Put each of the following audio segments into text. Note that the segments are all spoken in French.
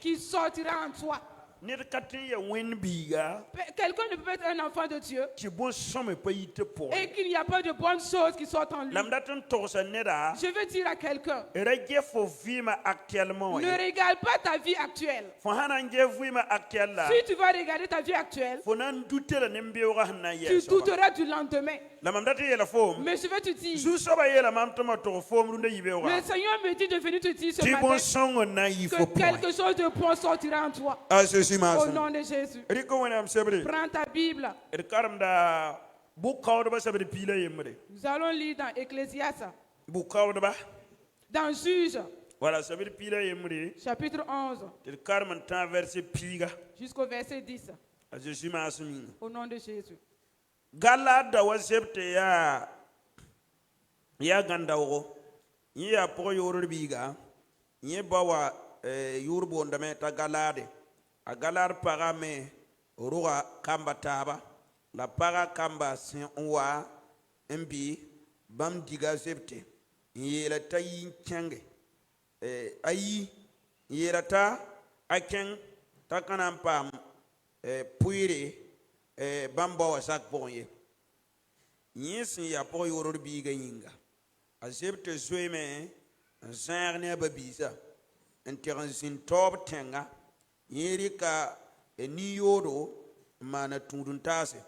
qui sortira en toi. Quelqu'un ne peut être un enfant de Dieu et qu'il n'y a pas de bonnes choses qui sortent en lui. Je veux dire à quelqu'un, ne regarde pas ta vie actuelle. Si tu vas regarder ta vie actuelle, tu douteras du lendemain. Mais je veux te dire, le Seigneur me dit de venir te dire ce matin que quelque chose de bon sortira en toi. Au nom de Jésus. Prends ta Bible. Nous allons lire dans Ecclésiaste. Dans Juge. Chapitre 11. Jusqu'au verset 10. Au nom de Jésus. Galada wasepte ya gandawo ya pro yorbiga ye bawa yurbo ndame ta galade a galar parame ruwa kamba taba la para kamba sin wa mbi bam diga septe yela tayin chenge ayi yela ta aken takanan pam puire bamba wa sak ponye yinsin ya po yoror bi ga yinga azepte zoeme zerne babisa enteransin tob tenga yirika ni yoro mana tundun tase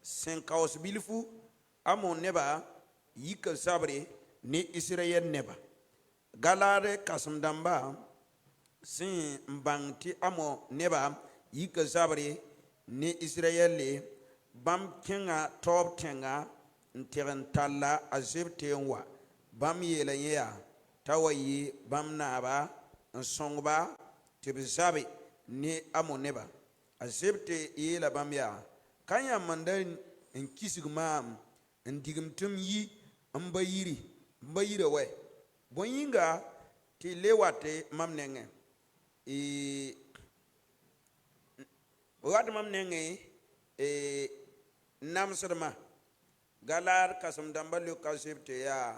sen kaos bilfu amon neba yika sabre ni israel neba galare kasam damba sin mbangti amo neba yika sabre ni Israël le bam kenga top tenga nteren talla azebte wa bam yela ya tawayi bam naba nsongba tibzabe ni amoneba azebte yela bam ya kanya mandan nkisigma ndigimtum yi mbayire we bonyinga ti lewate mamnenge wat mam nenge namsrma galar kasam dambalo kasepte ya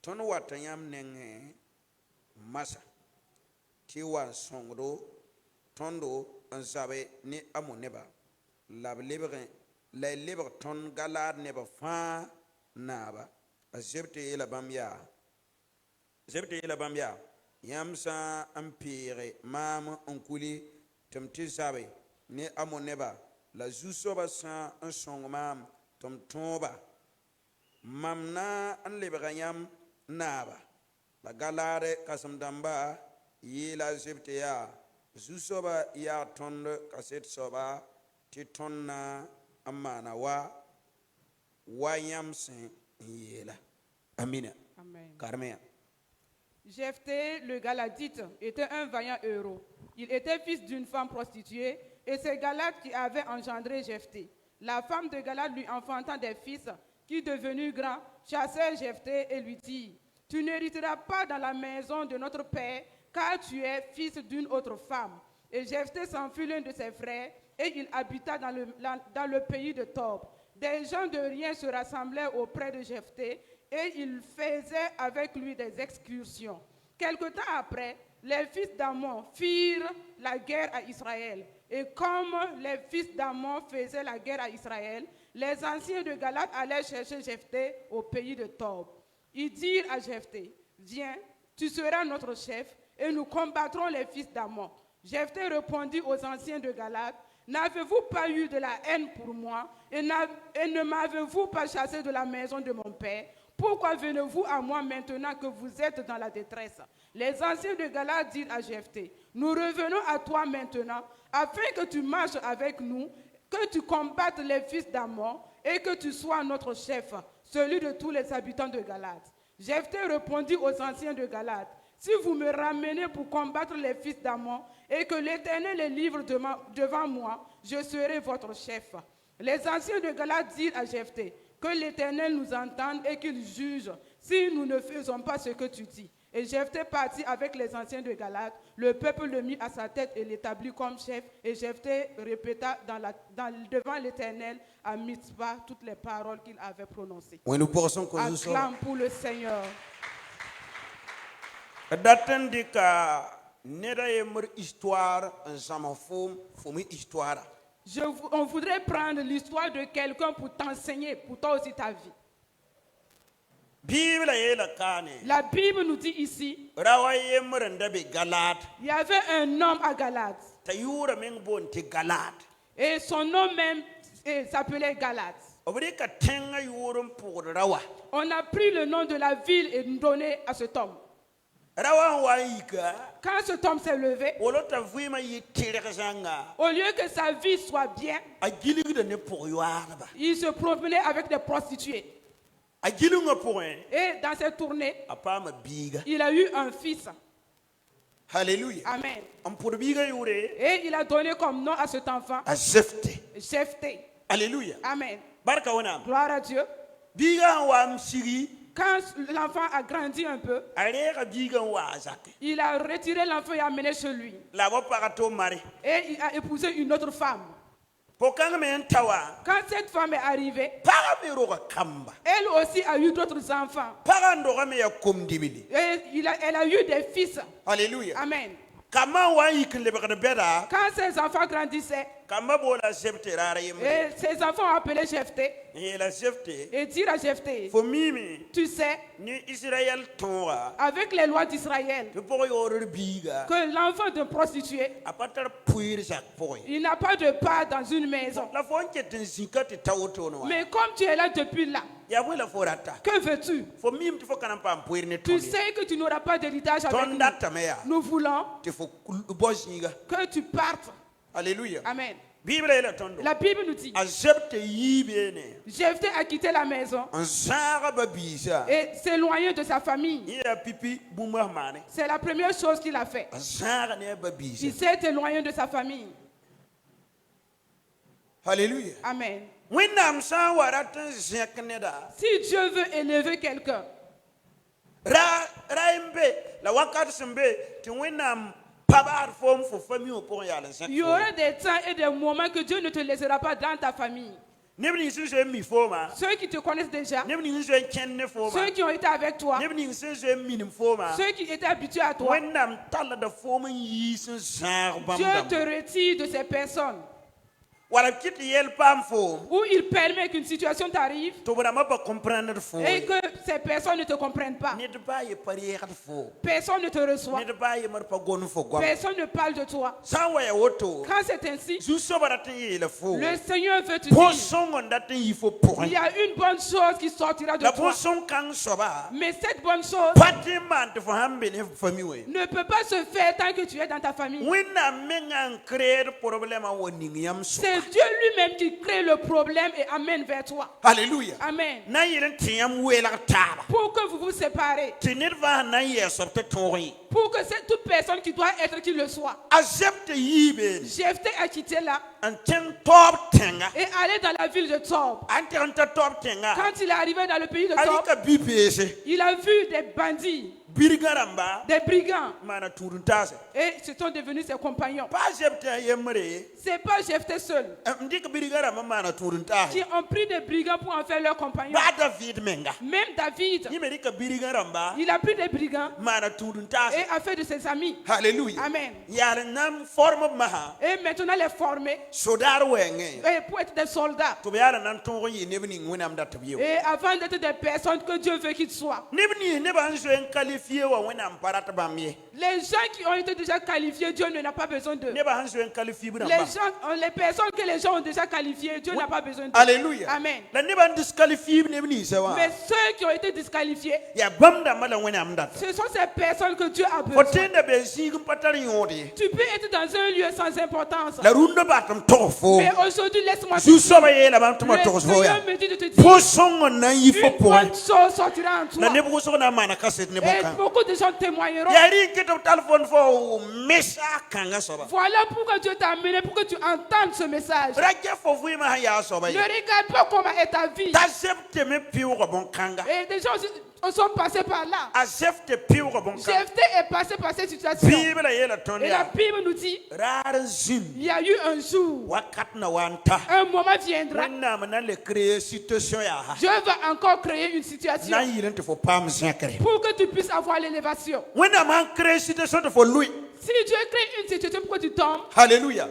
ton watanyam nenge masa tiwa songro tondo ansabe ni amoneba lablebre la lebre ton galar neba fa naba azepte la bamya zepte la bamya yamsa ampire mam onkuli temti sabe ne amoneba la jusoba sa un songmam tom tomba mamna an lebagayam naba la galare kasam damba yela zebte ya jusoba ya ton kaset soba ti tonna amana wayam sen yela amina amen carmea. Jephthé le Galadite était un vaillant héros. Il était fils d'une femme prostituée et c'est Galad qui avait engendré Jephthé. La femme de Galad lui enfantant des fils qui, devenus grands, chassèrent Jephthé et lui dirent: tu n'hériteras pas dans la maison de notre père, car tu es fils d'une autre femme. Et Jephthé s'enfuit l'un de ses frères et il habita dans le pays de Tob. Des gens de rien se rassemblèrent auprès de Jephthé et ils faisaient avec lui des excursions. Quelque temps après, les fils d'Ammon firent la guerre à Israël. Et comme les fils d'Ammon faisaient la guerre à Israël, les anciens de Galad allaient chercher Jephthé au pays de Tob. Ils dirent à Jephthé: viens, tu seras notre chef et nous combattrons les fils d'Ammon. Jephthé répondit aux anciens de Galad: n'avez-vous pas eu de la haine pour moi et ne m'avez-vous pas chassé de la maison de mon père? Pourquoi venez-vous à moi maintenant que vous êtes dans la détresse? Les anciens de Galad dirent à Jephthé: nous revenons à toi maintenant, afin que tu marches avec nous, que tu combattes les fils d'Ammon et que tu sois notre chef, celui de tous les habitants de Galad. Jephthé répondit aux anciens de Galad: si vous me ramenez pour combattre les fils d'Ammon et que l'Éternel les livre devant moi, je serai votre chef. Les anciens de Galad dirent à Jephthé: que l'Éternel nous entende et qu'il juge si nous ne faisons pas ce que tu dis. Et Jephthé partit avec les anciens de Galad. Le peuple le mit à sa tête et l'établit comme chef. Et Jephthé répéta devant l'Éternel à Mitzpah toutes les paroles qu'il avait prononcées. Acclame pour le Seigneur. Datendika neda yemer histoire ensemble fom histoire. On voudrait prendre l'histoire de quelqu'un pour t'enseigner, pour toi aussi ta vie. Bible yela kane. La Bible nous dit ici, Rawa yemer ndabe Galate. il y avait un homme à Galate. Tayura meng bonte Galate. Et son nom même s'appelait Galate. Obrika tenga yurum pour rawa. On a pris le nom de la ville et donné à cet homme. Rawa waika. Quand cet homme s'est levé, Olota vuima yitirezanga. au lieu que sa vie soit bien, Agiligu ne pour yuarba. il se promenait avec des prostituées. Agilunga point. Et dans cette tournée, Apama biga. il a eu un fils. Hallelujah. Amen. Am pour biga yure. Et il a donné comme nom à cet enfant A Jephthé. Jephthé. Alléluia. Amen. Barka wonam. Gloire à Dieu. Biga wa msigi. Quand l'enfant a grandi un peu, Arega biga wa azake. il a retiré l'enfant et amené chez lui. La wa parato mari. Et il a épousé une autre femme. Pokang men tawa. Quand cette femme est arrivée, Para me roga kamba. elle aussi a eu d'autres enfants. Para ndora me ya komdibili. Et elle a eu des fils. Alléluia. Amen. Kama wa yikle bekade beda. Quand ses enfants grandissaient, Kama bola Jephthé rara yemre. et ses enfants ont appelé Jephthé Et la Jephthé. et dire à Jephthé, Fo mimi tu sais, ni Israël tonga. avec les lois d'Israël, Tu pourrais yoror biga. que l'enfant de prostituée, Apatar puir jak poy. il n'a pas de part dans une maison. La fonke ten zikati tawotono. Mais comme tu es là depuis là, Ya la forata. que veux-tu? Fo mim tu fo kanam pam puir ne Tu tondi. sais que tu n'auras pas d'héritage avec nous. Tonda tameya. Nous voulons Tu fo bosiga. que tu partes. Alléluia. Amen. Bible est la tondo. La Bible nous dit, A Jephthé yibene. Jephthé a quitté la maison En zara babisa. et s'éloigné de sa famille. Il a pipi boumba mane. C'est la première chose qu'il a fait. En zara ne babisa. Il s'est éloigné de sa famille. Alléluia. Amen. Winam sa waratan zekneda. Si Dieu veut élever quelqu'un, Raimbe la wakat sembe ti winam pabar form for famille pour ya la il y aura des temps et des moments que Dieu ne te laissera pas dans ta famille. Nebni je mi foma. Ceux qui te connaissent déjà, Nebni je kenne foma. ceux qui ont été avec toi, Nebni je minim foma. ceux qui étaient habitués à toi, Winam tala da form yi sun zar Dieu bam. te retire de ces personnes. Wala kit yel pam form. Où il permet qu'une situation t'arrive To bra ma pas comprendre form. et que ces personnes ne te comprennent pas. Ne de ba ye parier fo. Personne ne te reçoit. Ne de ba ye mar pa gon fo gwa. Personne ne parle de toi. Sa wa ya woto. Quand c'est ainsi, Zu so baratin ye le fo. le Seigneur veut te dire, Poson on datin yi fo pour. il y a une bonne chose qui sortira de La toi. poson kan soba. Mais cette bonne chose Patiman te fo hambe ne famille we. ne peut pas se faire tant que tu es dans ta famille. Wina mengan créer problème a woning yam so. C'est Dieu lui-même qui crée le problème et amène vers toi. Alléluia. Amen. Na yelen tiyam wela taba. Pour que vous vous séparez. Tinirva na yeso te tori. Pour que c'est toute personne qui doit être qui le soit. Accepte yibe. Jephthé a quitté là En ten top tenga. et allé dans la ville de Tob. Ante anta top tenga. Quand il est arrivé dans le pays de Tob, Alika bipese. il a vu des bandits, Birgaramba. des brigands. Mana turuntase. Et ce sont devenus ses compagnons. Pas accepte yemre. C'est pas Jephthé seul Mdik birgaramba mana turuntase. qui ont pris des brigands pour en faire leurs compagnons. Ba David menga. Même David, Yimerika birgaramba. il a pris des brigands Mana turuntase. et a fait de ses amis. Alléluia. Amen. Yar nam forme maha. Et maintenant les former Sodar wenge. et pour être des soldats. To be yara nan tongo yi nebni ngwenam dat biyo. Et avant d'être des personnes que Dieu veut qu'ils soient. Nebni ne ban zo en qualifié wa wenam parat bamye. Les gens qui ont été déjà qualifiés, Dieu n'a pas besoin d'eux. Ne ban zo en qualifié bu Les ba. gens, les personnes que les gens ont déjà qualifiées, Dieu n'a pas besoin d'eux. Alléluia. Amen. La ne ban disqualifié nebni se wa. Mais ceux qui ont été disqualifiés, Ya bamda mala wenam dat. ce sont ces personnes que Dieu a besoin. Otende be sig patari yodi. Tu peux être dans un lieu sans importance. La runda batam tofo. Mais aujourd'hui, laisse-moi te Zu dire, soba ye la bam tuma le tofo ya. Seigneur me dit de te dire, Posongo na yifo une point. bonne chose sortira en La toi. ne bu so na mana kaset ne Et bokan. beaucoup de gens témoigneront. Ya ri keto telephone fo mesa kanga soba. Voilà pourquoi Dieu t'a amené, pour que tu entendes ce message. Raja fo fu ma ya soba Ne ye. regarde pas comment est ta vie. T'acceptes me piou ko bon kanga. Et des gens sont passés par là. Accepte piou ko bon kanga. Jephthé est passé par cette situation. Bible ye la Et la tonya. Bible nous dit, Rare zim. il y a eu un jour, Wakat na wanta. un moment viendra, Wenna mana le créer situation ya ha. Dieu va encore créer une situation Na yilente fo pam zakre. pour que tu puisses avoir l'élévation. Wenna man créer situation de fo lui. Si Dieu crée une situation pour que tu tombes, Alléluia.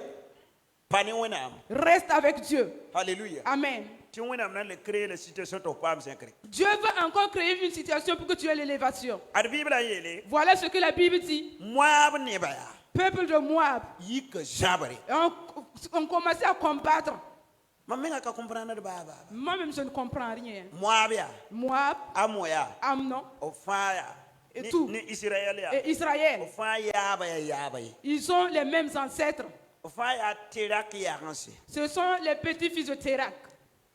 Pas ni wẽnnaam. reste avec Dieu. Alléluia. Amen. Tɩ wẽnnaam na le créer la situation tɩ f paam zẽkre. Dieu veut encore créer une situation pour que tu aies l'élévation. Ad Bibla n yeele Voilà ce que la Bible dit. Moab nebã yaa Peuple de Moab. yik zãbre. Et on commençait à combattre. Mam menga ka comprendre d baaba. Moi-même, je ne comprends rien. Moab yaa Moab, Amo yaa Amnon b fãa yaa Et tout. ne Israël yaa et Israël, b fãa yaaba yaa yaaba ye ils ont les mêmes ancêtres. b fãa yaa terak yagense. Ce sont les petits-fils de Térak.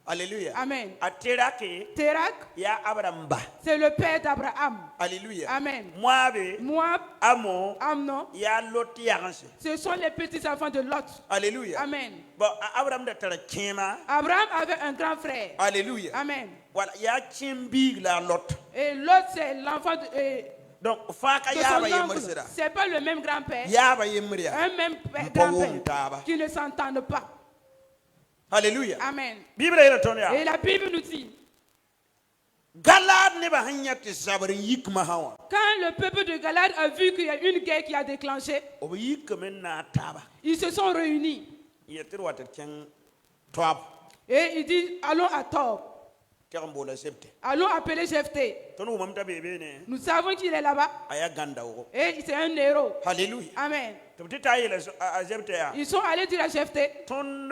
Alléluia. Amen. A terake Térak, yaa Abraham ba. c'est le père d'Abraham. Alléluia. Amen. Moabe Moab, Amo Amnon, yaa Lot yagense. ce sont les petits-enfants de Lot. Alléluia. Amen. Bon, Abraham da tara kẽema. Abraham avait un grand frère. Alléluia. Amen. Voilà, yaa kẽem biig la a Lot. Et Lot, c'est l'enfant Donc fãa ka de yaaba son yembr oncle. sɩda. C'est pas le même grand-père. Yaaba yembr yaa. Un même Pas wom taaba. grand-père qui ne s'entendent pas. Alléluia. Amen. Bibla yeela tõnd yaa Et la Bible nous dit, Galad nebã sẽn yã tɩ zabr n yik masã wã quand le peuple de Galad a vu qu'il y a une guerre qui a déclenché, b yikame n na n taaba ils se sont réunis. n yetɩ d wa tɩ d kẽng toab Et il dit, allons à Tob, tɛg n boola sebte allons appeler Jephthé. tõnd wʋmame t'a bee beene Nous savons qu'il est là-bas. a yaa gãnda wʋgo Et c'est un héros. halleluya Amen. tɩ b tɩ taa yeela a zebte yaa Ils sont allés dire à Jephthé, tõnd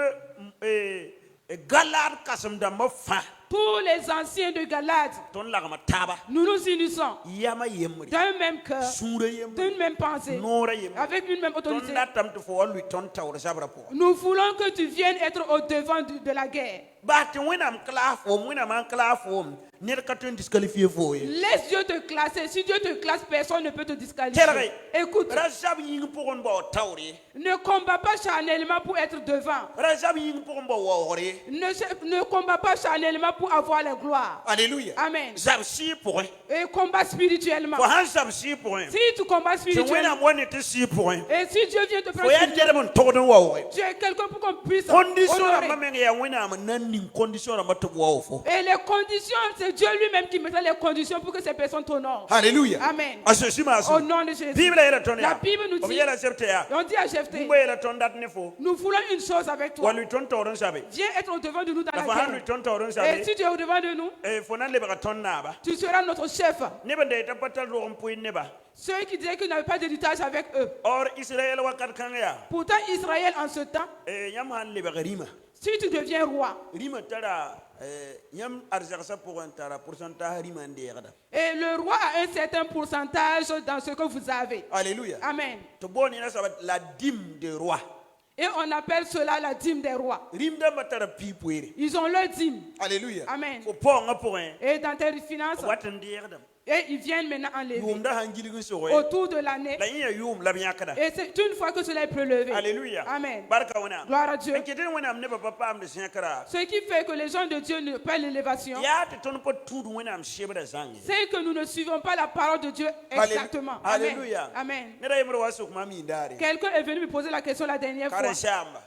galad kãsem-dãmbã fãa tous les anciens de Galad, tõnd lagma taaba nous nous unissons yama yembre d'un même cœur, sũurã yembre d'une même pensée, noorã yembre avec une même tõnd autorité. datame tɩ fo wa lʋɩ tõnd taoor zabrã pʋgã Nous voulons que tu viennes être au devant de la guerre. bas tɩ wẽnnaam kla foom wẽnnaam n kla foom ned ka tõe n disqualifie foo ye Laisse Dieu te classer. Si Dieu te classe, personne ne peut te disqualifier. Téléré. Écoute, ra zab yĩng pʋgẽ ba wa taoor ye ne combat pas charnellement pour être devant. ra zab yĩng pʋgẽ ba waoogr ye Ne combat pas charnellement pour avoir la gloire. alleluya Amen. zab sɩɩ pʋgẽ Et combat spirituellement. fo sãn zab sɩɩ pʋgẽ Si tu combats tɩ spirituellement, wẽnnaam wa ne tɩ sɩɩ pʋgẽ et si Dieu vient te fo prendre, yaa nedb n togd n waooge tu es quelqu'un pour qu'on puisse condition rãmbã honorer. meng yaa wẽnnaam n na n ning condition rãmbã tɩ b waoo fo Et les conditions, c'est Dieu lui-même qui mettra les conditions pour que ces personnes t'honorent. halleluya Amen. a sõsi maa Au sũ nom de Jésus. bibla yeela tõnd La yaa Bible nous b dit, yeela sebtɩ yaa et on dit à Jephthé, bũmba yeela tõnd dat ne fo nous voulons une chose avec wa toi. lʋɩ tõnd taoor n sabe Viens être au devant de nous dans la la fo sãn lʋɩ guerre. tõnd taoor n Et sabe si tu es au devant de nous, fo na n lebga tõnd naaba tu seras notre chef. neb n da yetã pa tar roog n pʋɩ neba Ceux qui disaient qu'ils n'avaient pas d'héritage avec eux. or israɛl wakat kãng yaa Pourtant, Israël en ce temps, yãmb sãn lebg rĩma si tu deviens roi, rĩma tara yãmb arzagsã pʋgẽ tara pourcentage rĩma n deegda et le roi a un certain pourcentage dans ce que vous avez. alleluya Amen. tɩ boon yẽna soaba la dîme de roi Et on appelle cela la dîme des rois. rĩm dãmbã tara pii poeere Ils ont leur dîme. alleluya Amen. fo paoongã pʋgẽ Et dans tes finances, wat n deegdame et ils viennent maintenant enlever yʋʋmda sãn gilg n sog autour de l'année. la yẽ yaa yʋʋm la b yãkda Et c'est une fois que cela est prélevé. alleluya Amen. barka wẽnnaam Gloire à Dieu. n kɩt n wẽnnaam nebã pa paamd sẽkra Ce qui fait que les gens de Dieu ne pas l'élévation, yaa tɩ tõnd pa tũud wẽnnaam sebra zãng ye c'est que nous ne suivons pas la parole de Dieu exactement. Amen. Alléluia. Amen. ned a yembr wa sok mam yĩndaare Quelqu'un est venu me poser la question la dernière fois. karen sãamba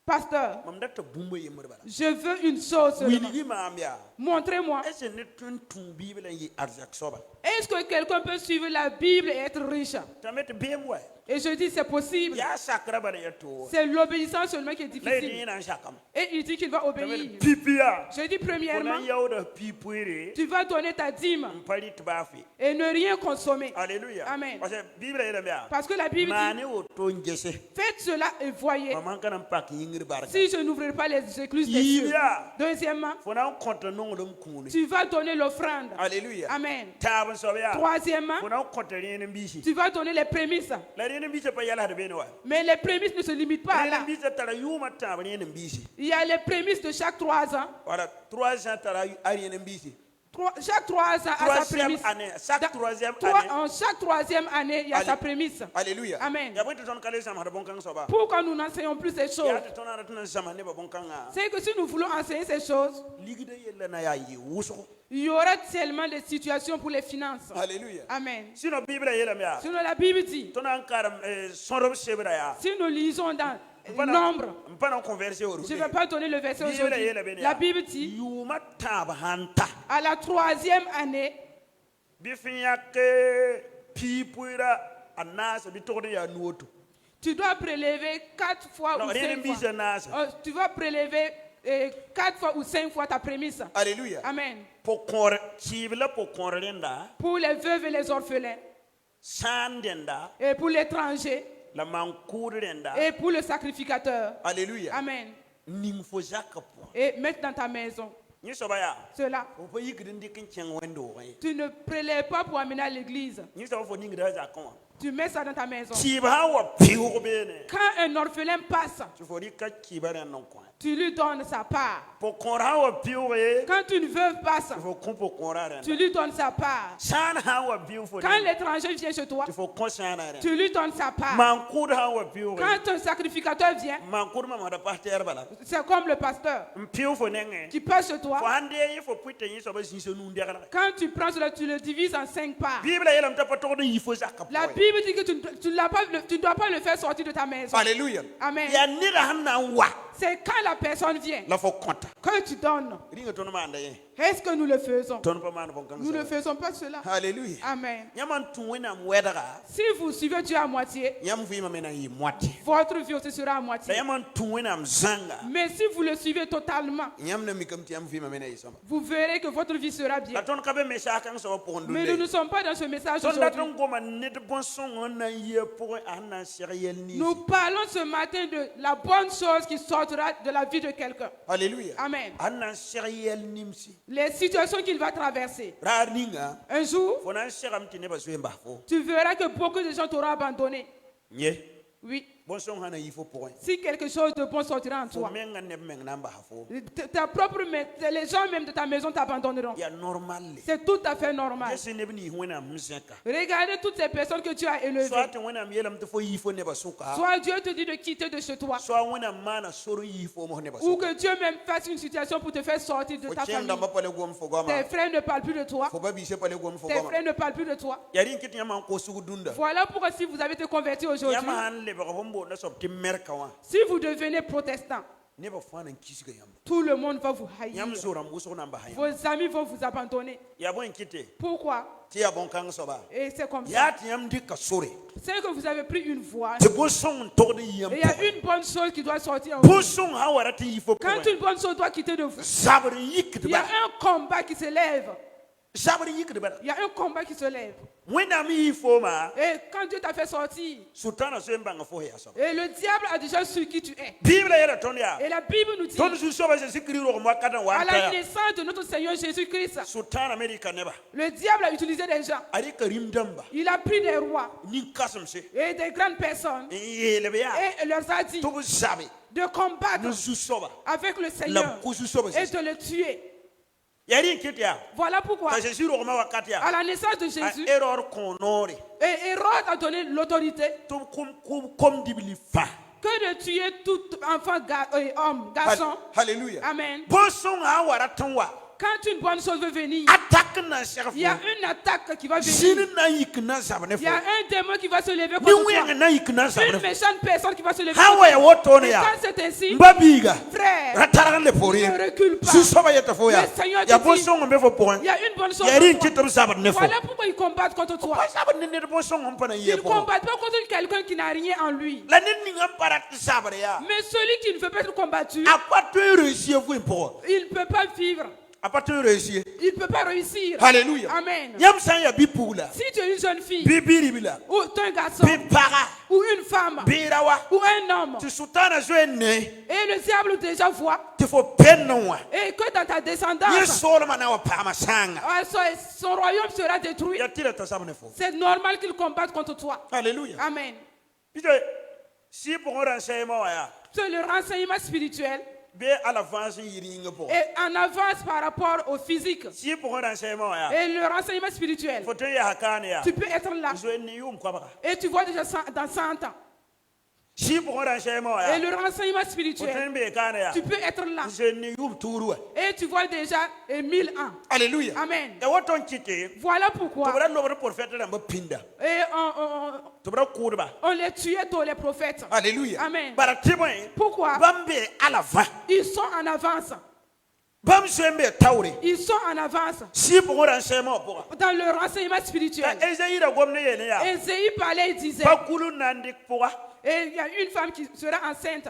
Pasteur, mam dat tɩ bũmba yembr bala je veux une chose seulement. wilgi maam yaa Montrez-moi. est ce ned tõe n tũ biibla n yɩ arzak soaba Est-ce que quelqu'un peut suivre la Bible et être riche? t'a me tɩ beem wa Et je dis c'est possible. yaa sakra bala ya toor C'est l'obéissance seulement qui est la yetɩ difficile. yẽ na n sakame Et il dit qu'il va t'a me obéir. tɩ pipi yaa Je dis fo premièrement, na n yaooda pii poeere tu vas donner ta dîme n pa rɩt baafe et ne rien consommer. alleluya Amen. parce que biibla yeelame yaa Parce que la Bible dit, maane woto n gese faites cela et voyez mam sãn ka na n pak yĩngr barka si je n'ouvrirai pas les écluses des yiib cieux. yaa Deuxièmement, fo na n kõta nonglem kũune tu vas donner l'offrande. alleluya Amen. taab n soab yaa Troisièmement, fo na n kõta rẽen n biisi tu vas donner les prémices. la rẽen n biisã pa yɛlsd beene wa Mais les prémices ne se limitent pas à rẽen là. n biisã tara yʋʋmã tãab rẽen n biisi Il y a les prémices de chaque 3 ans. wala 3 ans tara a rẽen n biisi Chaque 3 ans a sa troisième prémisse. année chaque troisième Trois- année en chaque 3e année, il y a Allez. sa prémisse. alleluya Amen. ya bõe tɩ tõnd ka le zãmsd bõn-kãng soaba Pourquoi nous n'enseignons plus ces choses? yaa tɩ tõnd ãda tɩ na n zãma nebã bõn-kãngã C'est que si nous voulons enseigner ces choses, ligda yella na yaa yɩ wʋsgo il y aura tellement de situations pour les finances. alleluya Amen. sɩnõ biibla yeelame yaa Sinon, la Bible dit, tõnd na n karem sõdb sebra yaa si nous lisons dans n pa na Nombre, n pa na n converse wa je ne vais pas donner le verset Bible aujourd'hui. est là, bien, La là. Bible dit, yʋʋmã tãab sãn ta à la 3e année, bɩ f yãk pii poeera anasa bi togde ya nuoto Tu dois prélever 4 fois non ou rien 5 bi fois. nasa Tu vas prélever 4 fois ou 5 fois ta prémisse. alléluia Amen. pokor chibla pokor renda Pour les veuves et les orphelins. sandenda Et pour l'étranger. la mancour renda Et pour le sacrificateur. alléluia Amen. ning fo jakapo Et mettre dans ta maison. ni sobaya Cela. o po yigrin dikin chen wendo way Tu ne prélèves pas pour amener à l'église. ni so fo ning da zakon Tu mets ça dans ta maison. chiba wa piwo bene Quand un orphelin passe, tu faut dire que chiba ren non quoi tu lui donnes sa part. pokor ha piwo e Quand une veuve passe, il faut qu'on pokor ren tu lui donnes sa part. san ha piwo fo Quand l'étranger vient chez toi, il faut qu'on s'en ren tu lui donnes sa part. mancour ha piwo Quand un sacrificateur vient, mancour ma da pasteur bala c'est comme le pasteur piwo fo nenge qui passe chez fo toi. hande il faut puite ni so ba sinso nu ndegala Quand tu prends cela, tu le divises en 5 parts. bible yelam ta patogde il faut jakapo La Bible dit que tu ne dois pas le faire sortir de ta maison. alléluia Amen. ya nira hanna wa C'est quand la personne vient la fo compte que tu donnes. ringa tono ma ndaye Est-ce que nous le faisons? tono pa man bon kan Nous ne faisons pas cela. alléluia Amen. yaman tuwena mwedara Si vous suivez Dieu à moitié, yam fi ma mena yi moitié votre vie aussi sera à da moitié. yaman tuwena mzanga Mais si vous le suivez totalement, yam na mi kam ti yam fi ma mena yi sama vous verrez que votre vie sera la bien. ton ka be me sa kan so po Mais nous ne ndunde sommes pas dans ce message ton da aujourd'hui. ton goma net bon son on a ye pour un sériel ni Nous parlons ce matin de la bonne chose qui sortira de la vie de quelqu'un. alléluia Amen. un sériel nimsi Les situations qu'il va traverser. raringa Un jour, fo nan seram ti ne ba so mba fo tu verras que beaucoup de gens t'auront abandonné. nye Oui. bon son hana yi fo point Si quelque chose de bon sortira en fo toi, men nga ne men namba fo ta propre, les gens même de ta maison t'abandonneront. ya normal C'est tout à fait normal. je ne ni wena mzeka Regardez toutes ces personnes que tu as élevées. soit wena yelam to fo yi fo ne ba suka Soit Dieu te dit de quitter de chez toi, soit wena mana soro yi fo mo ne ba ou suka que Dieu même fasse une situation pour te faire sortir de fo ta chen da famille. ba pale gom fo goma Tes frères ne parlent plus de toi. fo ba bi se pale gom fo Tes goma frères ne parlent plus de toi. ya rin kit yama ko sugu dunda Voilà pourquoi si vous avez été converti aujourd'hui, yama han le ba hombo na so ti merka wa si vous devenez protestant, ne ba fana kisiga yam tout le monde va vous haïr. yam zora muso na ba hayam Vos amis vont vous abandonner. ya bon kite Pourquoi? ti ya bon kan so ba Et c'est comme ça. ya ti yam di ka sore C'est que vous avez pris une voie. te bo son to de yam Et il y a une bonne chose qui doit sortir en vous. bo son ha wara ti yi fo Quand une bonne chose doit quitter de vous, sabri yik de il y a ba un combat qui se lève. sabri yik de ba Il y a un combat qui se lève. wena mi yi fo ma Et quand Dieu t'a fait sortir, sultana so mba nga fo ya so et le diable a déjà su qui tu es. bible ya ton ya Et la Bible nous dit, ton su so ba se sikri ro mo katan wa à la ta naissance de notre Seigneur Jésus-Christ, sultana america ne ba le diable a utilisé des gens. ari karim damba Il a pris des rois ni kasam se et des grandes personnes ye le ya et leur a dit to bu sabe de combattre no su so ba avec le la Seigneur ku su so ba et de le tuer. yari kit ya Voilà pourquoi, ka se siro ma wakati à ya la naissance de Jésus, error konore et Hérode a donné l'autorité to kom dibli fa que de tuer tout enfant, homme, garçon. hallelujah Amen. bo son ha wara ton wa Quand une bonne chose veut venir, attaque na chef il y a une attaque qui va venir. sin na yik na sabne Il y fo a un démon qui va se lever ni contre wen toi. na yik na Une sabne méchante personne qui va se lever ha contre wa ya woto ne toi. ya Quand c'est ainsi, mbabiga frère, rataran le pori ne recule pas. su so ba yeta fo ya Le Seigneur te ya bo dit, son mbe fo point il y a une bonne chose. yari pour toi. kitam sabne fo Voilà pourquoi ils combattent contre toi. pa sabne ne bo son on pana Ils ye ne po combattent pas contre quelqu'un qui n'a rien en lui. la ne ni ngam parat sabre ya Mais celui qui ne veut pas être combattu, a pas to réussir fo po il ne peut pas vivre. a pas to réussir Il ne peut pas réussir. hallelujah Amen. yam san ya bi pula Si tu es une jeune fille, bi biri bila ou tu es un garçon, bi para ou une femme, bi rawa ou un homme, tu sultana zo ne et le diable déjà voit, te fo penno wa et que dans ta ye descendance, solomon na wa pa ma sanga son royaume sera détruit, ya tira ta sabne fo c'est normal qu'il combatte contre toi. hallelujah Amen. bije si pour renseignement wa ya C'est le renseignement spirituel be à l'avance yiri nga po et en avance par rapport au physique. si pour renseignement ya Et le renseignement spirituel, faut te ya hakane ya tu peux être là zo ni yum kwa baka et tu vois déjà dans 100 ans. si pour renseignement Et ya le renseignement faut spirituel, te be kana ya tu peux être là zo ni yum turu et tu vois déjà 1000 ans. alléluia Amen. e woton kite Voilà to pourquoi. bra no prophète na ba pinda Et to bra kurba on les tuait tous les prophètes. alléluia Amen. bara tibon Pourquoi? bambe à l'avant Ils sont en avance. bam sembe tawre Ils sont en avance si pour renseignement pour dans le renseignement spirituel. Esaïe ra gomne yene ya Ésaïe parlait, il disait, bakulu nandik pour et il y a une femme qui sera enceinte,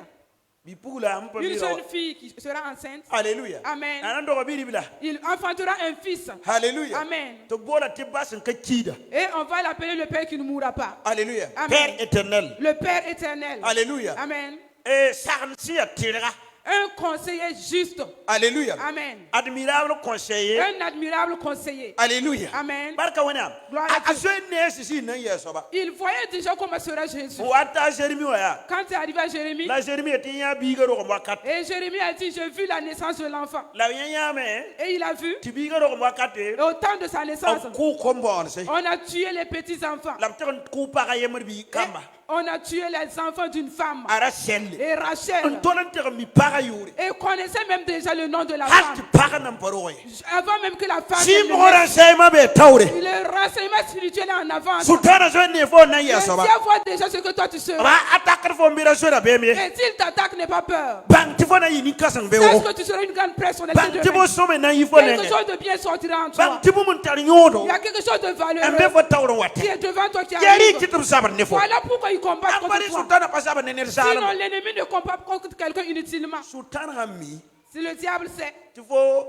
bi pula am pa une mi jeune fille qui sera enceinte. Alléluia. Amen. Anando ko biri bila. Il enfantera un fils. Alléluia. Amen. To bola tibas ka kida. Et on va l'appeler le Père qui ne mourra pas. Alléluia. Amen. Père éternel. Le Père éternel. Alléluia. Amen. Et sarnsi atira. Un conseiller juste. Alléluia. Amen. Admirable conseiller. Un admirable conseiller. Alléluia. Amen. Barka wana. Gloire à Dieu. Azo nesi si na yesoba. Il voyait déjà comment sera Jésus. Wata Jérémie waya. Quand il est arrivé à Jérémie, La Jérémie etinya bigaro ko wakat. et Jérémie a dit, j'ai vu la naissance de l'enfant. La yanya me Et il a vu, ti bigaro ko wakate. et au temps de sa naissance, Ku kombo onse. on a tué les petits-enfants. La ptekon ku para yemer bi Et kamba. on a tué les enfants d'une femme. Ara selle. Et Rachel. On tolante mi para yuri. Et connaissait même déjà le nom de la Hati femme. para nam paroye. Avant même que la femme Si ne mo naisse. renseignement be tawre. Le renseignement spirituel est en avance. Sultana zo ne fo na Le yesoba. Dieu voit déjà ce que toi tu seras. Ba attaquer fo mbira so na be mi. Et s'il t'attaque, n'aie pas peur. Bang ti fo na yini kasang be Sache wo. que tu seras une grande personnalité Bang de ti bo Dieu. so me na yifo Quelque ne. chose de bien sortira en Bang toi. ti bo mun tar nyodo. Il y a quelque chose de Ambe valeureux fo tawre wate. qui est devant toi qui Yari arrive. kitum sabar ne fo. Voilà pourquoi il combat contre Ambari toi. sultana pasaba ne ne Sinon, salam. l'ennemi ne combat contre quelqu'un inutilement. Sultana mi. Si le diable sait Tu faut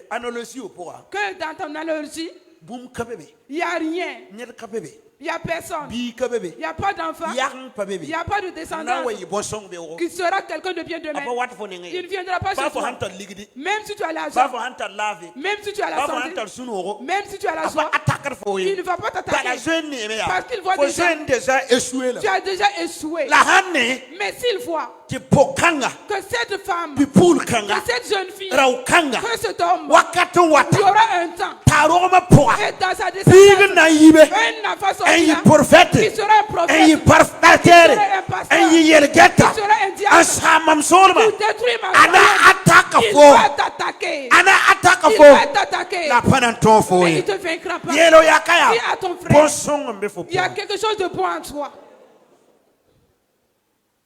analogie au pourra. que dans ton analogie, Boum kabebe. il n'y a rien, Nyer kabebe. il n'y a personne, Bi kabebe. il n'y a pas d'enfant, Yang il kabebe. n'y a pas de Na descendance wayi bon song be wo. qui sera quelqu'un de bien demain. Apa wat fo ne Il ne ngai. viendra pas Ba chez fo toi. hanta ligidi. Même si tu as Ba l'argent, fo hanta lave. même si tu as la Ba fo santé, hanta sunoro. même si tu as la Apa joie, attaquer fo il yi. ne va pas Bala t'attaquer. jeune ne me ya. Parce qu'il voit Fo déjà- jeune déjà échoué là. Tu as déjà échoué. La hanne Mais s'il voit ti pokang que cette femme, bi pool que kanga. cette jeune fille, Raw kanga. que cet homme, Wakato il y wata. aura un temps. Taro ma poa. Et dans sa Big descendance, na yibe. un enfant En yi sortira prophète. qui sera un En prophète, yi parfatere. En yi yelgeta. qui sera un En diable, samam solma. pour détruire ma Ana royaume. ataka Il fo. va t'attaquer. Ana ataka Il fo. va t'attaquer. La pananton fo Mais il yi. ne te vaincra pas. Yelo yakaya. Dis à ton frère, Bon song mbe fo il y a point. quelque chose de bon en toi.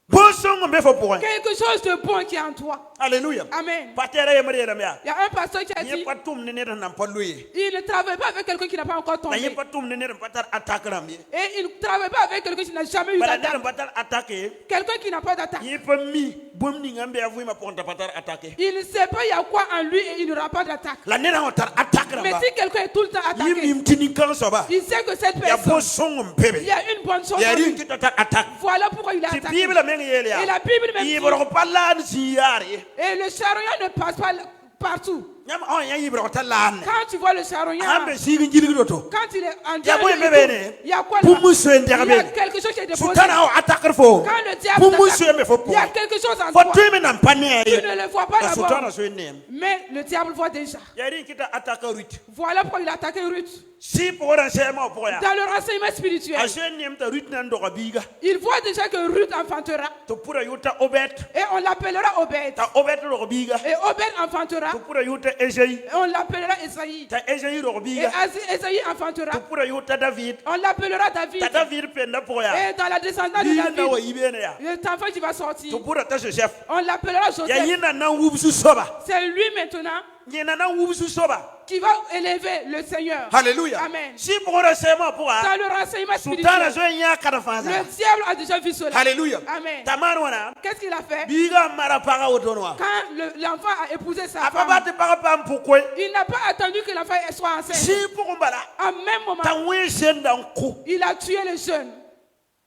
Bon song mbe fo point. Quelque chose de bon qui est en toi. Alléluia. Amen. Patere yemre la mia. Il y a un pasteur qui a Ye dit, patum ne ne na paluye. il ne travaille pas avec quelqu'un qui n'a pas encore Na ye tombé. patum ne ne patar attaque la mi. Et il ne travaille pas avec quelqu'un qui n'a jamais eu Bala ne d'attaque. patar attaque. Quelqu'un qui n'a pas d'attaque. Ye pa mi bom ni ngambe avu ma ponta patar attaque. Il ne sait pas il y a quoi en lui et il n'aura pas d'attaque. La ne na tar attaque Mais la. si quelqu'un est tout le temps Yi attaqué, mi tini kan soba. il sait que cette Ya bon personne, song il mbebe. y a une bonne chose Ya en ri lui. ki tatar attaque. Voilà pourquoi il est Ti attaqué. Bible la mengi yele Et ya. la Bible même Yi dit, boro palla si yare. et le charognard ne passe pas partout. Nyam on ya yi boro talan. Quand tu vois le charognard, Ambe sigi njili doto. quand il est en Ya diable, boy bebe ne. il y a quoi Pour là? me soigner Il y a derrière. quelque chose qui est déposé. Sultana o attaquer fo. Quand le diable Pour me t'attaque, soigner fo il y a point. quelque chose en Fo toi. tuime na mpane Tu ye. ne le vois pas La sultana d'abord. so ne. Mais le diable voit déjà. Ya ri kita attaquer Ruth. Voilà pourquoi il a attaqué Ruth. Si pour renseignement pour ya. Dans le renseignement spirituel, A jeune nem ta Ruth nan do biga. il voit déjà que Ruth enfantera. To pura yuta Obed. Et on l'appellera Obed. Ta Obed do biga. Et Obed enfantera. To pura yuta Esaïe. Et on l'appellera Esaïe. Ta Esaïe do Et biga. Esaïe enfantera. To pura yuta David. On l'appellera David. Ta David penda pour ya. Et dans la descendance de Biga na wa David, yibene ya. cet enfant qui va sortir, To pura ta Joseph. on l'appellera Ya Joseph. yina na wubsu soba. C'est lui maintenant Yina na wubsu soba. qui va élever le Seigneur. Alléluia. Amen. Si pour renseignement pour ya. Dans le renseignement Sultana spirituel, zo nya karafaza. le diable a déjà vu cela. Alléluia. Amen. Tamar wana. Qu'est-ce qu'il a fait? Biga mara para otonwa. Quand l'enfant a épousé sa Apaba femme, te para pam pourquoi. il n'a pas attendu que l'enfant soit enceinte. Si pour mbala. En même moment, Ta we senda nko. il a tué les jeunes.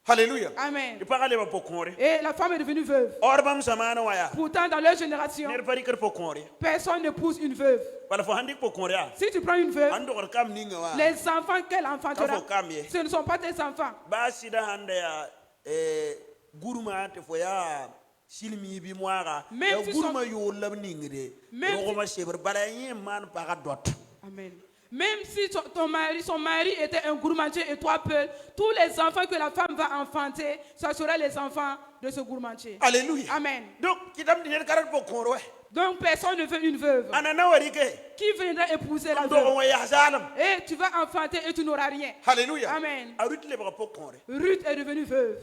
Alléluia. Amen. Il parle pas pour conre. Et la femme est devenue veuve. Orbam samana waya. Pourtant, dans leur génération, Ner pari ker pour conre. personne n'épouse une veuve. Wala fo handi pour conre ya. Si tu prends une veuve, Ando kor kam ninga wa. les enfants qu'elle Ka enfantera, fo kam ye. ce ne sont pas tes enfants. Ba sida hande ya guruma te fo ya silmi bi moara. Même Ya si guruma yo lam ningre. Même si- Rogoma seber bala yin man para dot. Amen. Même si son mari était un gourmandier et toi peu, tous les enfants que la femme va enfanter, ce seraient les enfants de ce gourmandier. Alléluia. Amen. Donc kitam diner karat pour conre wa. Donc personne ne veut une veuve. Anana wari ke. Qui viendra épouser la Ando veuve? wa ya zalam. Et tu vas enfanter et tu n'auras rien. Alléluia. Amen. Arut le pour conre. Ruth est devenue veuve.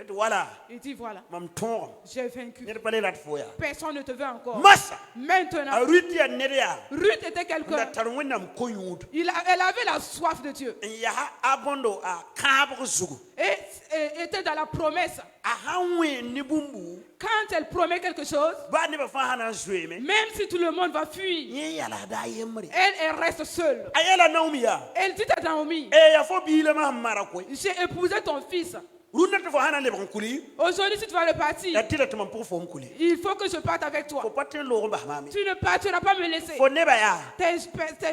Voilà. Il dit voilà, Mam ton. j'ai vaincu. Ne pas les lat foya. Personne ne te veut encore. Massa. Maintenant, Aruti ya nerea. Ruth était Na quelqu'un. tarwenam koyud. Elle avait la soif de Dieu. Ya abondo a kabro zugu. Et était dans la promesse. A hanwe ni bumbu. Quand elle promet quelque chose, Ba ne ba fa hanan zweme. même si tout le monde va fuir, Ye ya la da yemre. elle reste seule. Ayela naumia. Elle dit à Naomi, E ya fo bi le ma mara koy. j'ai épousé ton fils. Runa te fo hanan le ban kuli. Aujourd'hui, si tu vas repartir, Ya tira te man pour fo kuli. il faut que je parte avec Faut toi. pas te lo ba mami. Tu ne partiras pas me laisser. Fo ne ba ya.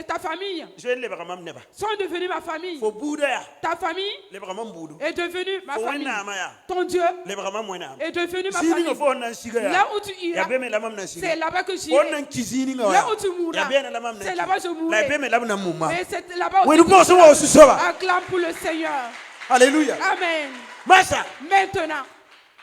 Ta famille Je le ba mam ne ba. sont devenus ma famille. Fo buda ya. Ta famille Le ba mam budu. est devenue ma Fo famille. wena ma ya. Ton Dieu Le ba mam wena. est devenu ma Sini famille. ngo fo nan siga ya. Là où tu Ya iras, be me la mam nan siga. c'est là-bas que On j'irai. nan kizini nga. Là où tu mourras, Ya be na la mam nan. c'est là-bas que je La mourrai. be me la na mumma. Et c'est là-bas We où do so wa su so ba. acclame pour le Seigneur. Alléluia. Amen. Masa, Maintenant,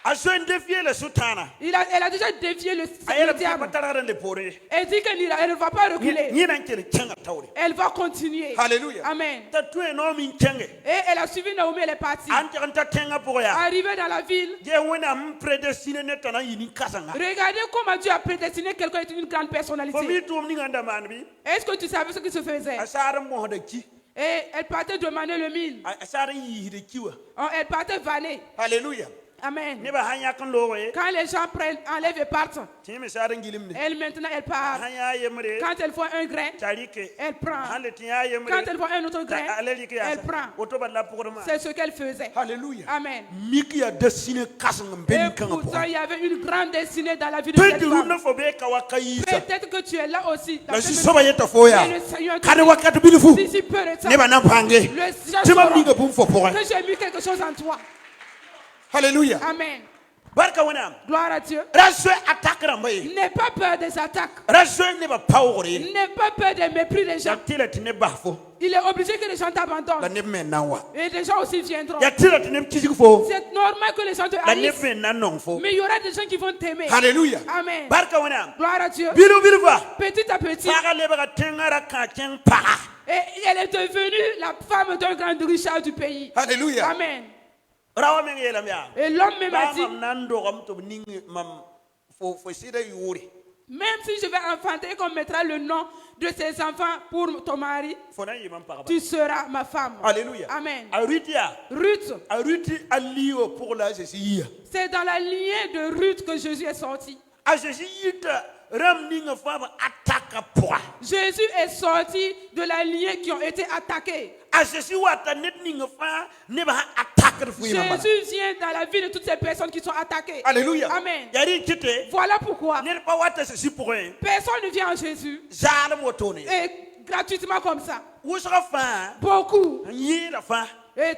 a so défier le sultana. elle a déjà défié le Ayela diable. ba tarara le poré. Elle dit qu'elle ne va pas reculer. Ni nan kele kenga tawre. Elle va continuer. Alléluia. Amen. Ta tu no min kenge. Et elle a suivi Naomi, elle est partie. Anta kenga pour ya. Arrivée dans la ville, Je wena m prédestiné netana yini kasanga. regardez comment Dieu a prédestiné quelqu'un qui est une grande Fo mi personnalité. tum ni nganda man bi. Est-ce que tu savais ce qui se faisait? Asara mo de ki. Et elle partait demander le mille. Asara yi de kiwa. Elle partait vanner. Alléluia. Amen. Ne ba hanya kan lo we. Quand les gens enlèvent et partent, Ti mi sara ngilim ne. elle maintenant elle part. Hanya yemre. Quand elle voit un grain, Tarike. elle prend. Hande ti ya yemre. Quand elle voit un autre grain, elle prend. Auto ba la pour ma. C'est ce qu'elle faisait. Alléluia. Amen. Miki ya destiné kasanga Et ben kanga pourtant, pour. il y avait une grande destinée dans la vie de cette Petu femme. na fo be kawakayisa. Peut-être que tu es là aussi. dans La cette si soba yeta foya. Mais le Seigneur te Kade dit, wakati bilifu. si peu de temps, Ne ba na pange. le Seigneur Tima saura minga bum fo pour. que j'ai mis quelque chose en toi. Alléluia. Amen. Barka wana. Gloire à Dieu. Raswe attaque rambaye. N'aie pas peur des attaques. Raswe ne ba power. N'aie pas peur des mépris des gens. Ya tila tine bafo. Il est obligé que les gens La t'abandonnent. ne me nawa. Et les gens aussi viendront. Ya tila tine kiziki fo. C'est normal que les gens te La ne haïssent. me nanon fo. Mais il y aura des gens qui vont t'aimer. Alléluia. Amen. Barka wana. Gloire à Dieu. Biru biru va. Petit à petit, Faga le ba tengara ka ken para. et elle est devenue la femme d'un grand richard du pays. Alléluia. Amen. Rawa men yelam ya. Et l'homme même a dit, Mam nando gam to ningi mam fo sida yuri. même si je vais enfanter, qu'on mettra le nom de ses enfants pour ton mari, Fo na yimam para. tu seras ma femme. Alléluia. Amen. Arutia. Ruth, Aruti alio pour la Jésus. c'est dans la lignée de Ruth que Jésus est sorti. A Jésus yita ram ninga fava attaque pour. Jésus est sorti de la lignée qui ont été attaqués. A Jésus wata net ninga fa ne ba attaque de fouille mama. Jésus vient dans la vie de toutes ces personnes qui sont attaquées. Alléluia. Amen. Yari kite Voilà pourquoi ne pas wata Jésus pour un. personne ne vient en Jésus Jale motone. et gratuitement comme ça. Wusra fa Beaucoup. yira fa. Et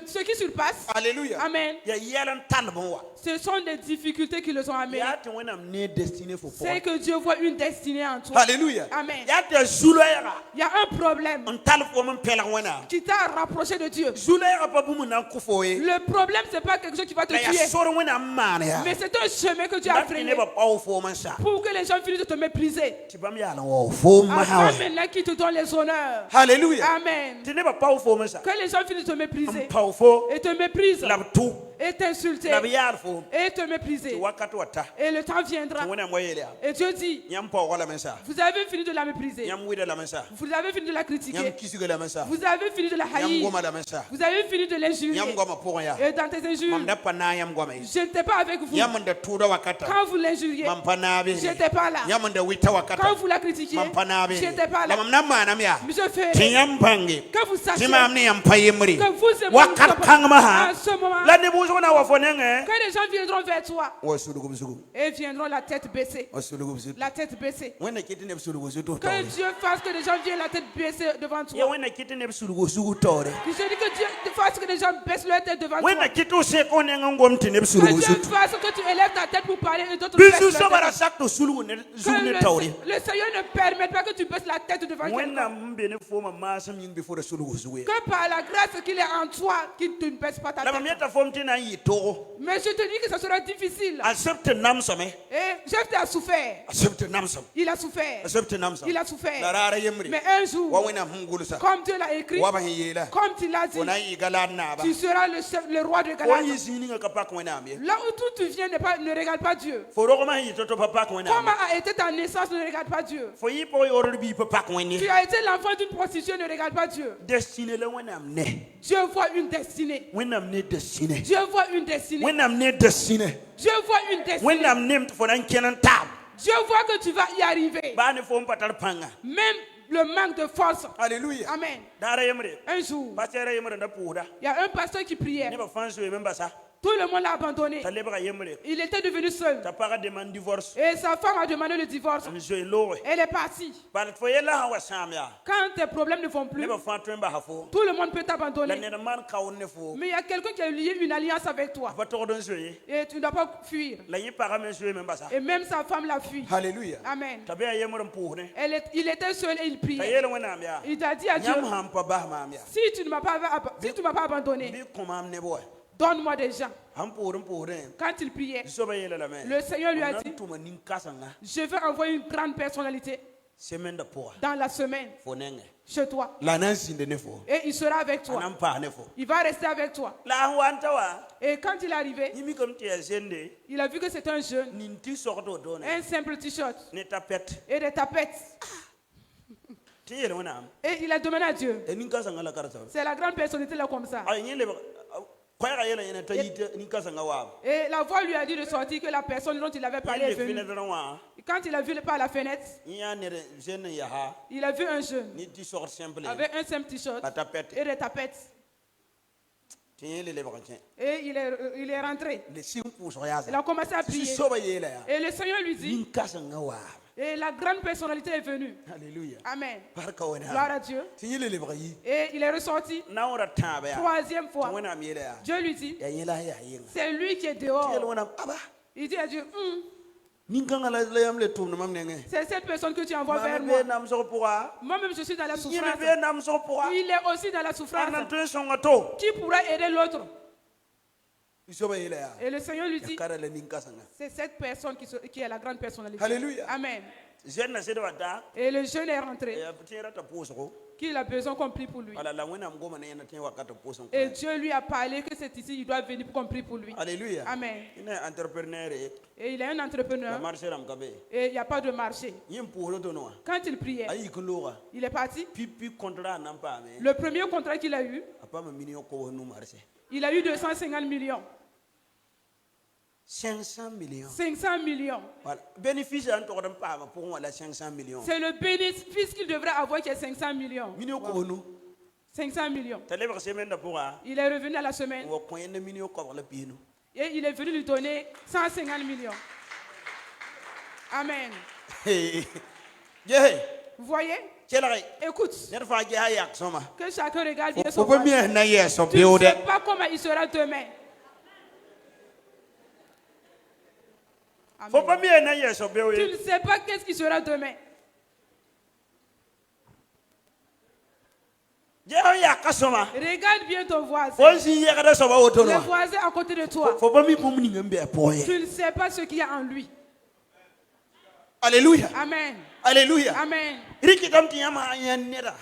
ce qui surpasse, Alléluia. Amen, Ya yalan talbon wa. ce sont des difficultés qui les ont amenés. Ya te wona ne destiné fo pour. C'est que Dieu voit une destinée en toi. Alléluia. Amen. Ya te zulayra. Il y a un problème On talfo mon pela wana. qui t'a rapproché de Dieu. Zulayra pa bumu na kufoe. Le problème, ce n'est pas quelque chose qui va te La ya tuer, soro wona mane ya. mais c'est un chemin que Dieu a Ne frayé ba pa fo man sa. pour que les gens finissent de te mépriser. Tibam ya la wo fo ma Avant ha. maintenant qui te donne les honneurs. Alléluia. Amen. Tine ba pa fo man sa. Que les gens finissent de te mépriser Pa fo et te méprisent la tu. et t'insulter La yar fo. et te mépriser. Wakati wata. Et le temps viendra. Wona moyele ya. Et Dieu dit, Nyam pa wala man sa. vous avez fini de la mépriser. Nyam wida la man sa. Vous avez fini de la critiquer. Nyam kisiga la man sa. Vous avez fini de la Nyam haïr. goma la man sa. Vous avez fini de l'injurier. Nyam goma pour ya. Et dans tes injures, Mam da pa na yam goma yi. je n'étais pas avec vous. Nyam da tuda wakata. Quand vous l'injuriez, Mam pa na be. je n'étais pas là. Nyam da wita wakata. Quand vous la critiquiez, Mam pa na be. je n'étais pas La là. mam na manam ya. Mais je fais Tinyam bangi. que vous sachiez Timam ni yam pa yemri. que vous et moi, nous Wakat sommes- kangma ha. en ce moment, La ne buzo na wafonenge. quand les gens viendront vers toi Wa sulugu buzugu. et viendront la tête baissée, Wa sulugu buzugu. la tête baissée. Wena kiti ne sulugu buzugu Que tore. Dieu fasse que les gens viennent la tête baissée devant Ya toi. wena kiti ne sulugu buzugu tore. Que je dis que Dieu fasse que les gens baissent leur tête devant toi. Wena kiti se kone ngom tine Que sulugu Dieu buzugu. fasse que tu élèves ta tête pour parler et d'autres baissent Bisu leur sobara tête. sakto sulugu ne Que zugu ne tore. le Seigneur ne permette pas que tu baisses la tête devant Wena quelqu'un. mbene foma masam ying before sulugu buzugu. Que par la grâce qu'il est en toi, qu'il ne baisse pas ta La tête. mamiata fom tina yi togo Mais je te dis que ça sera difficile. accepte nam some Et Jephthé a souffert. accepte nam some Il a souffert. accepte nam some Il a souffert. la rara yemri Mais un jour, wa wena hungulu sa comme Dieu l'a écrit, wa ba yela comme tu l'as dit, ona yi galad na ba tu seras le roi de ko Galade. yi sini nga kapak wena am ye Là où tu viens, ne regarde pas Dieu. foro ko ma yi toto papak wena Comment am a été ta naissance, ne regarde pas Dieu. fo yi po yoro bi papak wena Tu as été l'enfant d'une prostituée, ne regarde pas Dieu. destiny le wena am ne Dieu voit une destinée. wena am ne destiny Dieu voit une destinée. wena am ne destiny Dieu voit une destinée. wena am ne fo dan kenan tab Dieu voit que tu vas y arriver. ba ne fo patal panga Même le manque de force. alléluia Amen. dara yemre Un jour, pasere yemre da puda il y a un pasteur qui priait. ne ba fanso e memba sa Tout le monde l'a abandonné. ta lebra yemre Il était devenu seul. ta para demande divorce Et sa femme a demandé le divorce. en je lowe Elle est partie. ba fo yela ha wa samya Quand tes problèmes ne vont ne plus, ba fanto ba hafo tout le monde peut la t'abandonner. ne man kawon ne fo Mais il y a quelqu'un qui a lié une alliance avec toi. ba to don soye Et tu ne dois pas fuir. la yi para men soye memba sa Et même sa femme l'a fui. alléluia Amen. ta be yemre puhne Il était seul et il ta priait. yela wena am ya Il t'a dit à Dieu, nyam ham pa ba ma am ya si tu ne m'as pas abandonné, bi komam ne boy donne-moi des gens. ham puhne Quand il priait, so ba yela la men le Seigneur lui a dit, to manin kasanga je vais envoyer une grande personnalité semaine da poa dans la semaine fo nenge chez toi. la nan sinde ne fo Et il sera avec toi. anam pa ne fo Il va rester avec toi. la wanta wa Et quand il est arrivé, yimi comme tu es sende il a vu que c'était un jeune, ninti sorto do ne un simple t-shirt ne tapet et des tapettes. ti yele wona am Et il a demandé à Dieu. e nin kasanga la karata C'est la grande personnalité là comme ça. ay nyele kwa ga yela yena tayite nin kasanga wa Et la voix lui a dit de sortir que la personne dont il avait parlé est le fine venue. de wa Et quand il a vu par la fenêtre, nya ne jeune ya ha il a vu un jeune ni ti sort simple avec un simple t-shirt la tapet et des tapettes. ti yele le bakantien Et il est rentré. le simple so ya Il a commencé à si prier. so ba yela ya Et le Seigneur lui dit, nin kasanga wa et la grande personnalité est venue. alléluia Amen. barka wona Gloire à Dieu. ti yele le bakayi Et il est ressorti na ora tabe ya troisième fois. wona am yela ya Dieu lui dit, ya yela ya yin c'est lui qui est ti yele dehors. wona aba Il dit à Dieu, nin kanga la yam le tum mam nenge c'est cette personne que tu envoies vers ma moi. be nam so pourra Moi-même, je suis dans la yele souffrance. be nam so pourra Il est aussi dans la souffrance. anan to songa to Qui pourra aider l'autre? so ba yela ya Et le Seigneur lui dit, kara le nin kasanga c'est cette personne qui est la grande personnalité. Alléluia. Amen. jeune na sedo wata Et le jeune est rentré. e tira ta poso Qu'il a besoin qu'on prie pour lui. ala la wena ngoma na yana tin wakata poso Et Dieu lui a parlé que c'est ici, il doit venir pour qu'on prie pour lui. alléluia Amen. ina entrepreneur Et il est un la entrepreneur marché ram kabe et il n'y a pas de marché. yim pour to no Quand il priait, ayi kuloga il est parti. pipi contrat nan pa me Le premier contrat qu'il a eu, apa ma minio ko no marché il a eu 250 millions. 500 millions 500 millions. voilà bénéfice en to pa ma pour wala 500 millions C'est le bénéfice qu'il devrait avoir qui est 500 millions. minio ko no 500 millions. tele ba semaine da pour Il est revenu à la semaine wo ko yende minio ko la pino et il est venu lui donner 150 millions. Amen. je Vous voyez? kela Écoute, ne fa je hayak soma que chacun regarde bien faut son pas voisin. bien na yeso Tu ne biode sais pas comment il sera demain. Amen. faut pas bien na yeso Tu biode ne sais pas qu'est-ce qui sera demain. je hayak soma Regarde bien ton voisin. faut si yekada so ba woto Le no voisin à côté de toi. faut pas mi pom ni ngambe apoye Tu ne sais pas ce qu'il y a en lui. alléluia Amen. alléluia Amen. riki tam ti yama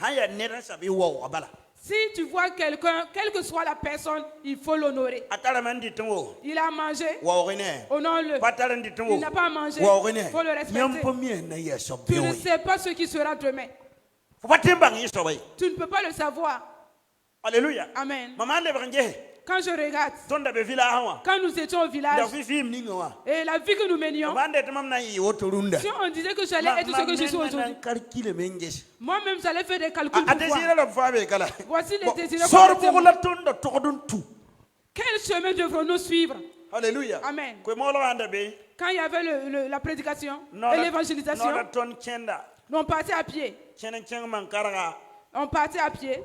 haya nera sabi wo abala Si tu vois quelqu'un, quelle que soit la personne, il faut l'honorer. atara man di tanwo Il a mangé, wo rene honore-le. patara di tanwo Il n'a pas mangé, wo rene il faut le nyam respecter. pom mi na yeso Tu ne biode sais pas ce qui sera demain. faut pas tembang yeso bay Tu ne peux pas le savoir. alléluia Amen. maman le branje Quand je regarde, tonda be vila hawa quand nous étions au da village fi film ni ngawa et la vie que nous menions, bande tamam na yi woto runda si on disait que j'allais être ce que je suis aujourd'hui, calcul menges moi-même j'allais faire des calculs pour adesira voir. la fabe kala Voici les désireux. sor qu'on bu a. la tonda tokdun tu Quel chemin devrons-nous suivre? alléluia Amen. ko mo lo anda be Quand il y avait la prédication no et no l'évangélisation, la ton kenda on partait à pied. chenen cheng man karaga On partait à pied,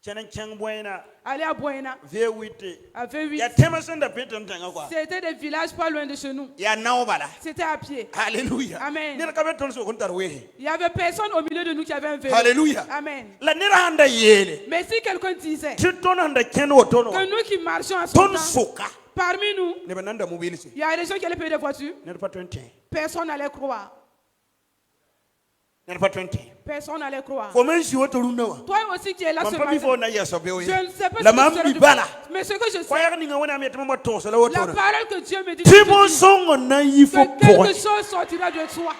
chenen cheng boyna aller à Buena, ve wite à V8. ya tema sonda peton tanga kwa C'était des villages pas loin de chez nous. ya nawo bala C'était à pied. alléluia Amen. ne ka beton so kun tarwe Il n'y avait personne au milieu de nous qui avait un vélo. alléluia Amen. la nera handa yele Mais si quelqu'un disait ti ton handa ken woto no que nous qui marchons en son ton temps, soka Parmi nous, ne ba nan da mobilise il y a des gens qui allaient payer des voitures. ne pa 20 Personne n'allait croire. ne pa 20 Personne n'allait croire. fo men si woto runda wa Toi aussi qui es là man ce pa mi fo matin. na yeso be oye Je ne sais pas la ce mam que tu bi seras bala de- mais ce que je ko sais, ya ni nga wona mi tama to so la la woto parole que Dieu me dit, ti bon songo na yi fo que po quelque chose sortira de toi.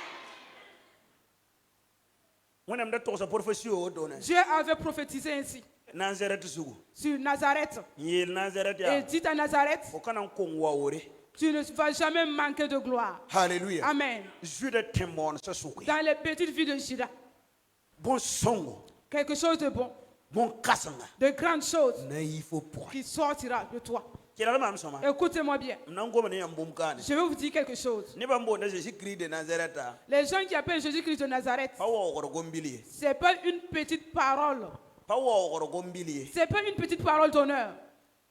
wona mda to so profession woto na Dieu avait prophétisé ainsi Nazareth sugu sur Nazareth. yel Nazareth Et ya dit à Nazareth, o kana ko wa tu ne vas jamais manquer de gloire. hallelujah Amen. jude temon sa suku Dans les petites villes de Juda, bon songo quelque chose de bon, bon kasanga de grandes choses na yi fo po qui sortira de toi. kila mam soma Écoutez-moi bien. nan go ne yambum kan Je vais vous dire quelque chose. ne bambo na Jésus Christ de Nazareth Les gens qui appellent Jésus-Christ de Nazareth, pa wo goro gombili ce n'est pas une petite parole. pa wo goro gombili Ce n'est pas une petite parole d'honneur.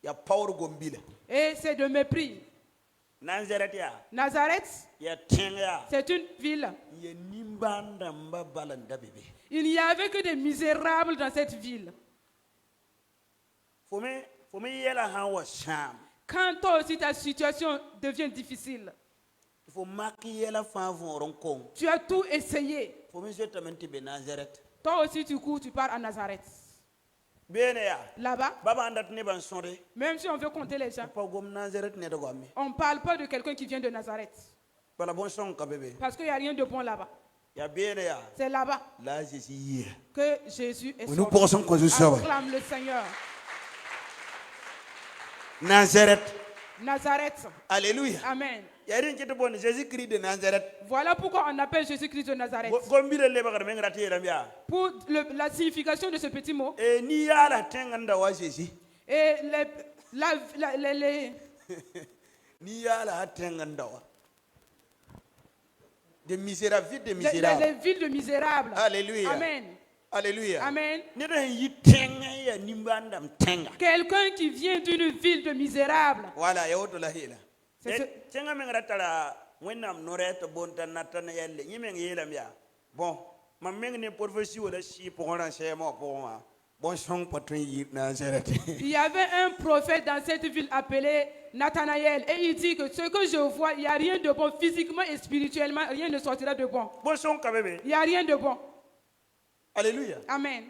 ya power gombile Et c'est de mépris. Nazareth ya Nazareth, ya tenga c'est une ville. ya nimbanda mba balanda bebe Il n'y avait que des misérables dans cette ville. fome yela hawa sham Quand toi aussi ta situation devient difficile, il faut maquiller la femme voron kong tu as tout essayé. fome jetamenti be Nazareth Toi aussi tu cours, tu pars à Nazareth. bene ya Là-bas, baba andat ne ban sonre même si on veut compter les gens, pa gom Nazareth ne dogo ami on ne parle pas de quelqu'un qui vient de Nazareth. bala bon son ka bebe Parce qu'il n'y a rien de bon là-bas. ya bene ya C'est là-bas la Jésus hier que Jésus est nous sorti. pensons que je sauve Acclame le Seigneur. Nazareth Nazareth. alléluia Amen. yarin kiti bon Jésus Christ de Nazareth Voilà pourquoi on appelle Jésus-Christ de Nazareth. gombile le bakar men rati rambia Pour la signification de ce petit mot, e ni yala tenganda wa Jésus et les ni yala tenganda wa de misérable de misérable villes de misérables. alléluia Amen. alléluia Amen. ne da yi tenga ya nimbanda mtenga Quelqu'un qui vient d'une ville de misérables. wala ya woto la hila C'est ce- tenga men ratala wenam noreto bonta natana yalle nyimen yela mbia bon ma meng ne prophétie wala si pour on enchaîner pour moi bon son patron yi Nazareth Il y avait un prophète dans cette ville appelé Nathanaël. Et il dit que ce que je vois, il n'y a rien de bon. Physiquement et spirituellement, rien ne sortira de bon. bon son ka bebe Il n'y a rien de bon. alléluia Amen.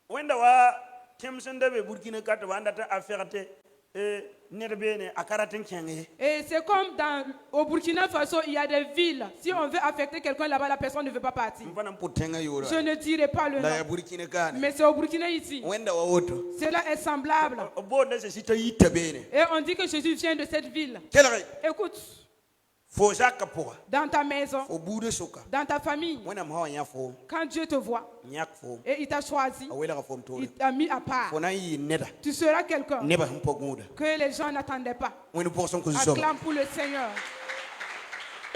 wenda wa temsen da be burkina kata wanda ta affairate nerbene akaratin kenge Et c'est comme au Burkina Faso, il y a des villes. Si on veut affecter quelqu'un là-bas, la personne ne veut pas partir. mfana mputenga yoro Je ne dirai pas le la ya nom. burkina kana Mais c'est au Burkina ici. wenda wa woto Cela est semblable. bo da se sita yita bene Et on dit que Jésus vient de cette ville. kela Écoute, fo zaka poa dans ta maison, fo bude soka dans ta famille, wena mhawa nya fo quand Dieu te voit nyak fo et il t'a choisi, awela ka fo mtore il t'a mis à part, fo na yi neda tu seras quelqu'un neba mpo guda que les gens n'attendaient pas. wena poson ko so Acclame pour le Seigneur.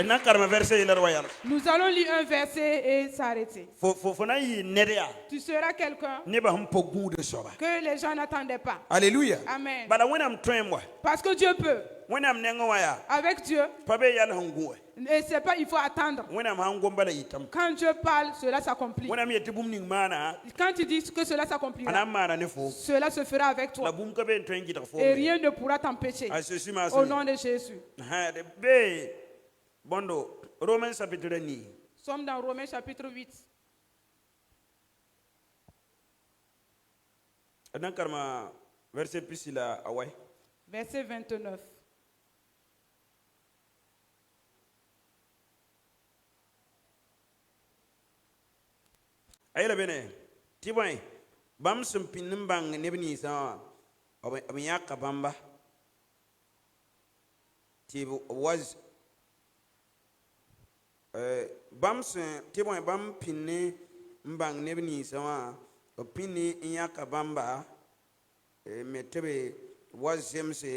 na karma verset ila royal Nous allons lire un verset et s'arrêter. fo na yi neda Tu seras quelqu'un neba mpo guda soba que les gens n'attendaient pas. alléluia Amen. bala wena mtwemwa Parce que Dieu peut. wena mnenga waya Avec Dieu, pabe yalla hanguwe et c'est pas, il faut attendre. wena mahangom bala yitam Quand Dieu parle, cela s'accomplit. wena mi yetibum ning mana Quand tu dis que cela s'accomplira, ana mana ne fo cela se fera avec la toi. bum ka ben twengi ta fo Et rien ne pourra t'empêcher. a se sima Au nom de Jésus. ha de be bondo Romains chapitre ni Nous sommes dans Romains chapitre 8. adan karma verset pisila awai Verset 29. ayla bene tibai bam sum pinnim bang ne bini sa abi yakka bamba ti was bam tibai bam pinne mbang ne bini sa o pinni yakka bamba metebe was zemse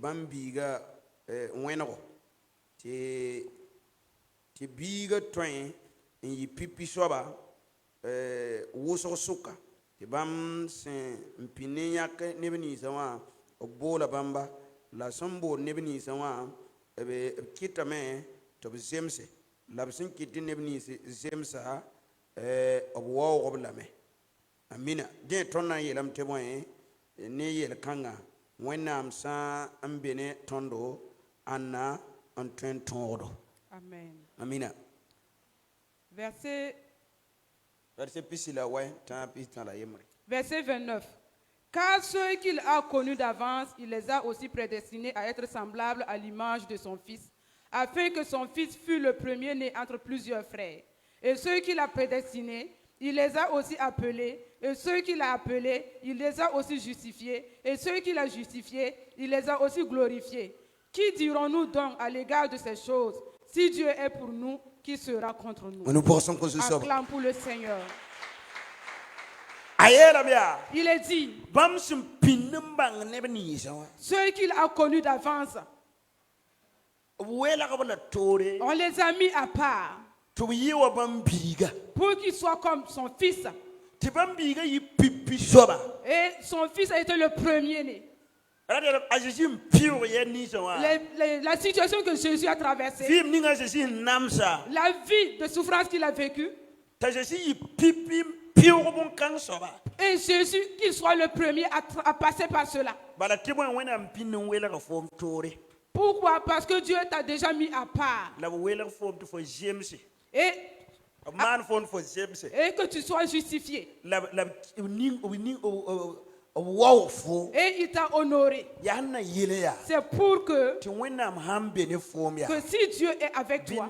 bambiga wenogo ti biga twain yi pipi soba wusog suka ti bam sen mpine yak nebni sawa obola bamba la sombo nebni sawa be kitame to zemse la sin kitin nebni zemsa obwo oblame amina de tonna yelam te moy ne yel kanga wẽnnaam sã n be ne tõndo ãnna n tõe n tõogdo. Amen. Amina. Verset Verset pisi la wɛ tã pisi tã la yembre. Verset 29. Car ceux qu'il a connus d'avance, il les a aussi prédestinés à être semblables à l'image de son Fils, afin que son Fils fût le premier-né entre plusieurs frères. Et ceux qu'il a prédestinés, il les a aussi appelés. Et ceux qu'il a appelés, il les a aussi justifiés. Et ceux qu'il a justifiés, il les a aussi glorifiés. Qui dirons-nous donc à l'égard de ces choses? Si Dieu est pour nous, qui sera contre nous? Nous pensons que ce soit. Acclame pour le Seigneur. Il est dit, ceux qu'il a connus d'avance, on les a mis à part pour qu'ils soient comme son fils. Et son fils a été le premier-né. La situation que Jésus a traversée, la vie de souffrance qu'il a vécue, et Jésus, qu'il soit le premier à passer par cela. Pourquoi? Parce que Dieu t'a déjà mis à part. Et que tu sois justifié. Et il t'a honoré. C'est pour que si Dieu est avec toi,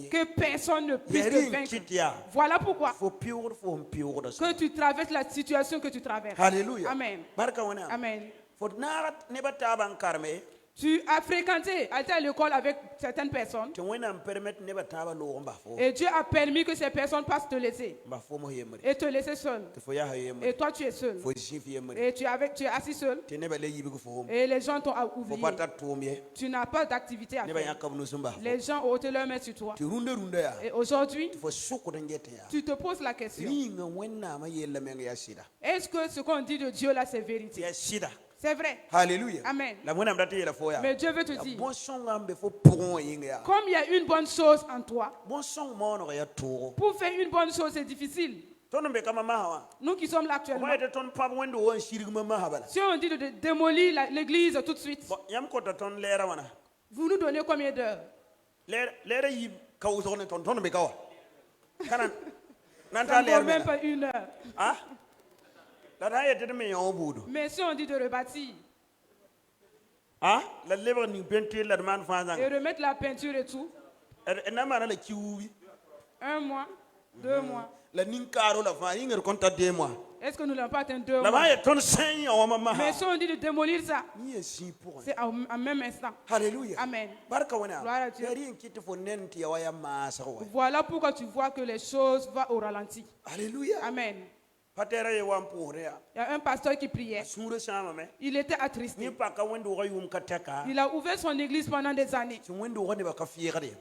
que personne ne puisse te vaincre. Voilà pourquoi que tu traverses la situation que tu traverses. Alléluia. Amen. Amen. Amen. Tu as fréquenté, été à l'école avec certaines personnes. Et Dieu a permis que ces personnes passent te laisser. Et te laisser seul. Et toi tu es seul. Et tu es assis seul. Et les gens t'ont oublié. Tu n'as pas d'activité à faire. Les gens ont ôté leur main sur toi. Et aujourd'hui, tu te poses la question. Est-ce que ce qu'on dit de Dieu là c'est vérité? C'est vrai. Alléluia. Amen. Mais Dieu veut te dire, comme il y a une bonne chose en toi, pour faire une bonne chose, c'est difficile. Nous qui sommes là actuellement, si on dit de démolir l'église tout de suite, vous nous donnez combien d'heures? Ça ne vaut même pas une heure. Mais si on dit de rebâtir, et remettre la peinture et tout, 1 mois, 2 mois. Est-ce que nous n'avons pas atteint 2 mois? Mais si on dit de démolir ça, c'est en même instant. Alléluia. Amen. Gloire à Dieu. Voilà pourquoi tu vois que les choses vont au ralenti. Alléluia. Amen. Il y a un pasteur qui priait. Il était attristé. Il a ouvert son église pendant des années.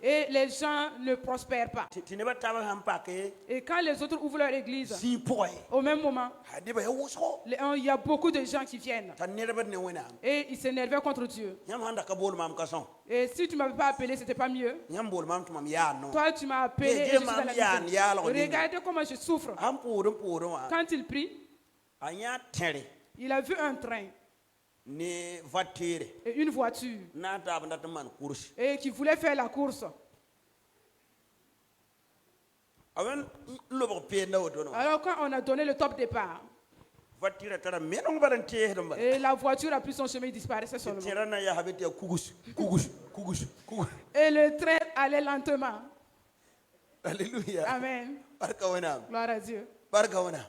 Et les gens ne prospèrent pas. Et quand les autres ouvrent leur église, au même moment, il y a beaucoup de gens qui viennent. Et ils s'énervaient contre Dieu. Et si tu ne m'avais pas appelé, ce n'était pas mieux. Toi, tu m'as appelé et je suis dans la maison. Regardez comment je souffre. Quand il prie, il a vu un train et une voiture et qui voulait faire la course. Alors quand on a donné le top départ, et la voiture a pris son chemin, il disparaissait seulement. Et le train allait lentement. Alléluia. Amen. Gloire à Dieu.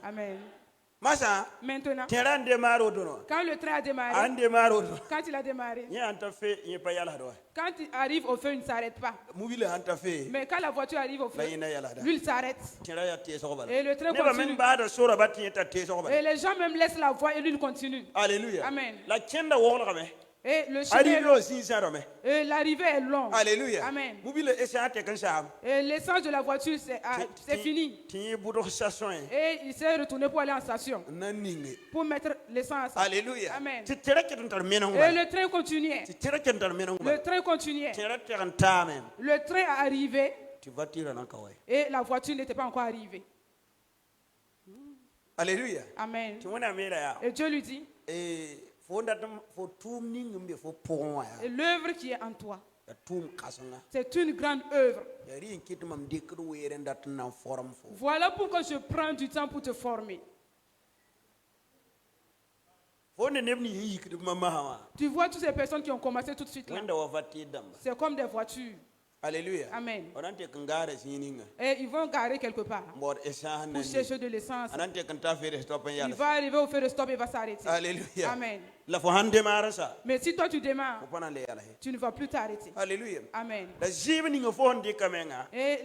Amen. Maintenant, quand le train a démarré, quand il a démarré, quand il arrive au feu, il ne s'arrête pas. Mais quand la voiture arrive au feu, lui il s'arrête. Et le train continue. Et les gens même laissent la voie et lui il continue. Alléluia. Amen. Et le chemin et l'arrivée est longue. Alléluia. Amen. Et l'essence de la voiture c'est fini. Et il s'est retourné pour aller en station. Pour mettre l'essence. Alléluia. Amen. Et le train continuait. Le train continuait. Le train est arrivé. Et la voiture n'était pas encore arrivée. Alléluia. Amen. Et Dieu lui dit, fo ndatam fo tum ning mbe fo pon wa Et l'œuvre qui est en toi, ya tum kasanga c'est une grande œuvre. ya ri kit mam dik do were ndat na form fo Voilà pourquoi je prends du temps pour te former. fo ne nebni yik de mama ha Tu vois toutes ces personnes qui ont commencé tout de suite là. wenda wa fati damba C'est comme des voitures. alléluia Amen. onante kangare sininga Et ils vont garer quelque part mbor esan pour chercher de l'essence. anante kanta fere stop en Il yalla va arriver au feu de stop et va s'arrêter. alléluia Amen. la fo hande marasa Mais si toi tu démarres, ko pana le yalla he tu ne vas plus t'arrêter. alléluia Amen. la jibni nga fo hande kamenga Et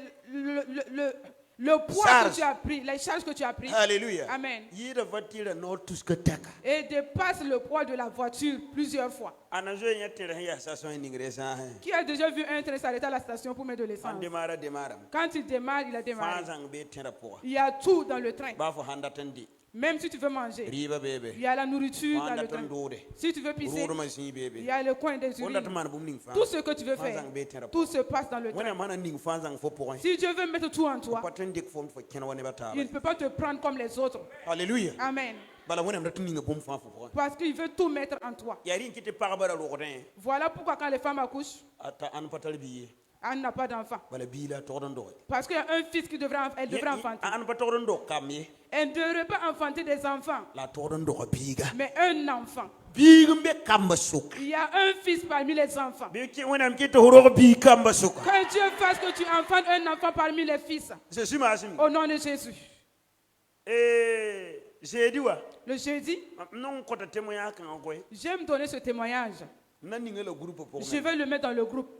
le poids Charge. que tu as pris, les charges que tu as pris, alléluia Amen. yida fatira no tuska taka et dépasse le poids de la voiture plusieurs fois. anazo nyatere ya saso ningre sa he Qui a déjà vu un train s'arrêter à la station pour mettre de l'essence? ande mara Quand il démarre, il a démarré. fazang be tera po Il y a tout dans le train. ba fo handa tandi Même si tu veux manger, riba bebe il y a la nourriture dans handa le train. tandode Si tu veux pisser, ruru ma si il bebe y a le coin des onda urines. tamana bum ning fa Tout ce que tu veux faire, fazang be tera po tout se passe dans le train. wona mana ning fazang fo po Si Dieu veut mettre tout en toi, patendik fo fo kena woni bata il ne peut pas te prendre comme les autres. alléluia Amen. bala wona mda tuninga bum fa fo Parce qu'il veut tout mettre en toi. yari kiti parabara lo godin Voilà pourquoi quand les femmes accouchent, ata an patal biye Anne n'a pas d'enfant. bala bila tordon do Parce qu'il y a un fils qui devrait, elle devrait enfanter. an patordon do kamye Elle ne devrait pas enfanter des enfants, la tordon do biga mais un enfant. biga mbe kamba suk Il y a un fils parmi les enfants. bi ki wona mkiti horo bi kamba suk Que Dieu fasse que tu enfantes un enfant parmi les fils. je suis masim Au nom de Jésus. j'ai dit wa Le jeudi, non ko ta témoignage kan ko j'aime donner ce témoignage. nan ni le groupe pour Je vais le mettre dans le groupe.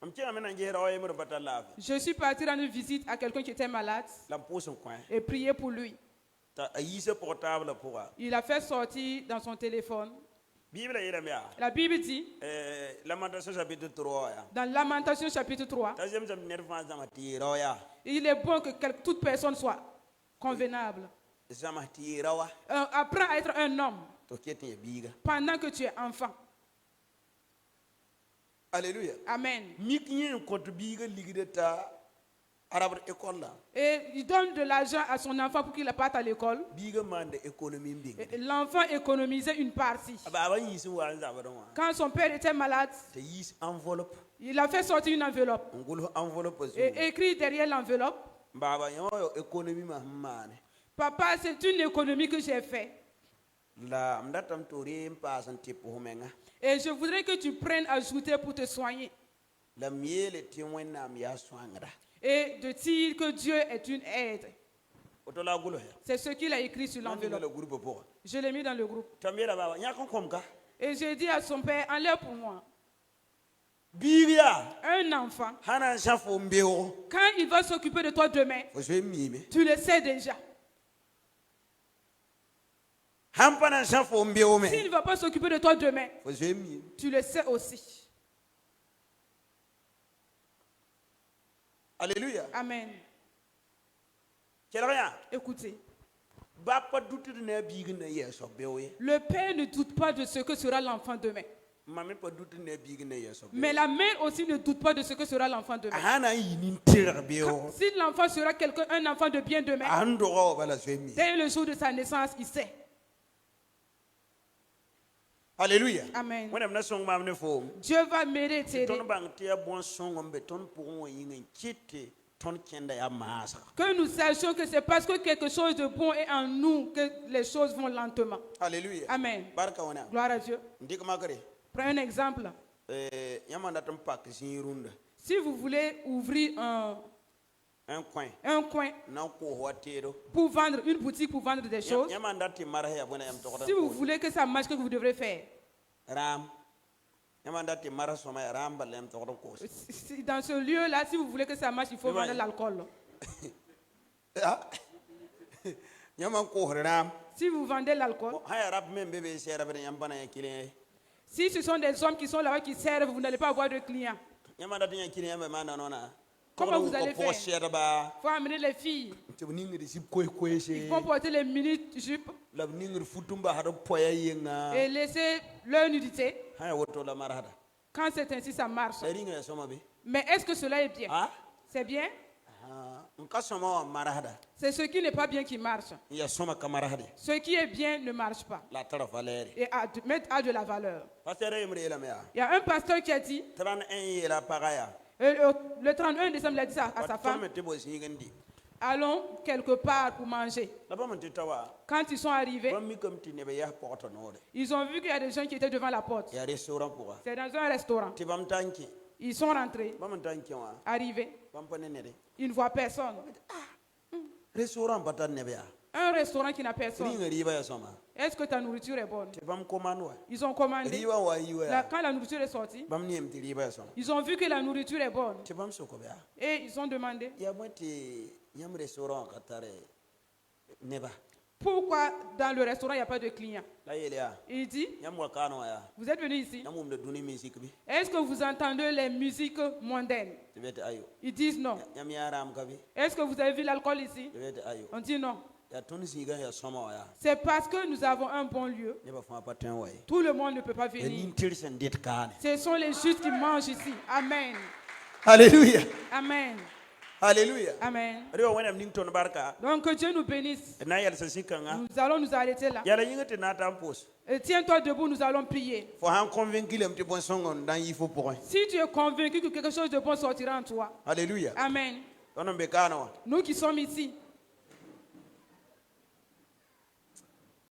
am ci amena ngera way mo batala Je suis parti rendre visite à quelqu'un qui était malade la pose coin et prier pour lui. ta ayise portable pour Il a fait sortir dans son téléphone. bible yela mia La Bible dit, lamentation chapitre 3 ya dans Lamentation chapitre 3, deuxième chapter nerfan zamati roya il est bon que toute personne soit convenable. zamati rawa Apprends à être un homme to kete biga pendant que tu es enfant. alléluia Amen. mikien ko to biga ligide ta arabre école la Et il donne de l'argent à son enfant pour qu'il parte à l'école. biga mande économie mbing Et l'enfant économisait une partie. aba yisi wa zabadon wa Quand son père était malade, te yis enveloppe il a fait sortir une enveloppe ngul enveloppe et écrit derrière l'enveloppe, baba yo économie ma mane Papa, c'est une économie que j'ai faite. la mdatam tori mpasan tipo menga Et je voudrais que tu prennes à ajouter pour te soigner. la miele timwen nam ya swangra Et de dire que Dieu est une aide. otola gulo he C'est ce qu'il a écrit sur le l'enveloppe. groupe pour Je l'ai mis dans le groupe. tambira baba nya kon komka Et j'ai dit à son père, enlève pour moi. biga Un enfant, hana shafo mbeo quand il va s'occuper de toi demain, fo je mime tu le sais déjà. hampana shafo mbeo me S'il ne va pas s'occuper de toi demain, fo je mime tu le sais aussi. alléluia Amen. kelaya Écoutez, bapa dutir na biga na yeso bewe le père ne doute pas de ce que sera l'enfant demain. mame pa dutir na biga na yeso Mais la mère aussi ne doute pas de ce que sera l'enfant demain. hana yinin tirar beo Si l'enfant sera un enfant de bien demain, ando go bala je mime dès le jour de sa naissance, il sait. alléluia Amen. wona mna song mamne fo Dieu va m'aider, t'aider. ton bang tia bon song ombe ton pour on yin kite ton kenda ya masa Que nous sachions que c'est parce que quelque chose de bon est en nous que les choses vont lentement. alléluia Amen. barka wona Gloire à Dieu. ndik magare Prends un exemple. yamanda ton pak sin runda Si vous voulez ouvrir un coin un coin na ko hotero pour vendre, une boutique pour vendre des choses, yamanda ti maraya bona yam to si vous voulez que ça marche, que vous devrez faire. ram yamanda ti mara soma ram balem to ko Dans ce lieu-là, si vous voulez que ça marche, il faut vendre l'alcool. yaman ko ram Si vous vendez l'alcool, haya rap men bebe sera ben yambana yakile si ce sont des hommes qui sont là-bas qui servent, vous n'allez pas avoir de clients. yamanda ti yakile yamba mana nona Comment vous allez faire? ba Il faut amener les filles. te ningi de sip koy koy Ils vont porter les mini-jupes la ningi futumba hado poya yenga et laisser leur nudité. haya woto la marada Quand c'est ainsi, ça marche. seringa soma be Mais est-ce que cela est bien? ah C'est bien? n ka sõma wã marsda C'est ce qui n'est pas bien qui marche. n ya sõma ka marsde Ce qui est bien ne marche pas la a tara valɛɛre et a de la valeur. pasteur yembre yeelame yaa Il y a un pasteur qui a dit, 31 yeela paga yaa le 31 décembre, il a dit ça à sa tõnd femme, me tɩ bo zĩig n dɩ allons quelque part pour manger. la bãmb n tɩ ta wa Quand ils sont arrivés, bãmb mikame tɩ neb yaa pɔgtɔ noore ils ont vu qu'il y a des gens qui étaient devant la porte. yaa restaurant pʋga C'est dans un restaurant. tɩ bãmb ta n kẽ Ils sont rentrés, bãmb n ta n kẽ wã arrivés, bãmb pa ne nede ils ne voient personne. restaurant pa tar neb yaa Un restaurant qui n'a personne. rĩnga rɩɩba ya sõma Est-ce que ta nourriture est bonne? tɩ bãmb commande wa Ils ont commandé. rɩɩba wa yiwa yaa Quand la nourriture est sortie, bãmb neem tɩ rɩɩba ya sõma ils ont vu que la nourriture est bonne. tɩ bãmb sokb yaa Et ils ont demandé, yaa bõe tɩ yãmb restaurant ka tar neba pourquoi dans le restaurant, il n'y a pas de clients? la yeel yaa Il dit, yãmb wa kaanẽ wã yaa vous êtes venus ici. yãmb wʋmda dũni musique bɩ Est-ce que vous entendez les musiques mondaines? tɩ be tɩ ayo Ils disent non. yãmb yaa rãam ka bɩ Est-ce que vous avez vu l'alcool ici? tɩ be tɩ ayo On dit non. yaa tõnd zĩigã ya sõma wã yaa C'est parce que nous avons un bon lieu. nebã fãa pa tõe n wa ye Tout le monde ne peut pas ya venir. nin-tɩr sẽn dɩt kaane Ce sont les justes qui mangent ici. Amen. halleluya Amen. halleluya Amen. rẽ wa wẽnnaam ning tõnd barka Donc que Dieu nous bénisse. d na n yɛlsa sĩ-kãngã Nous allons nous arrêter là. yɛla yĩngã tɩ na n ta n pʋʋs Et tiens-toi debout, nous allons prier. fo sãn convaincu lame tɩ bõe-sõng n da n yi fo pʋgẽ Si tu es convaincu que quelque chose de bon sortira en toi. halleluya Amen. tõnd n be kaanẽ wã Nous qui sommes ici,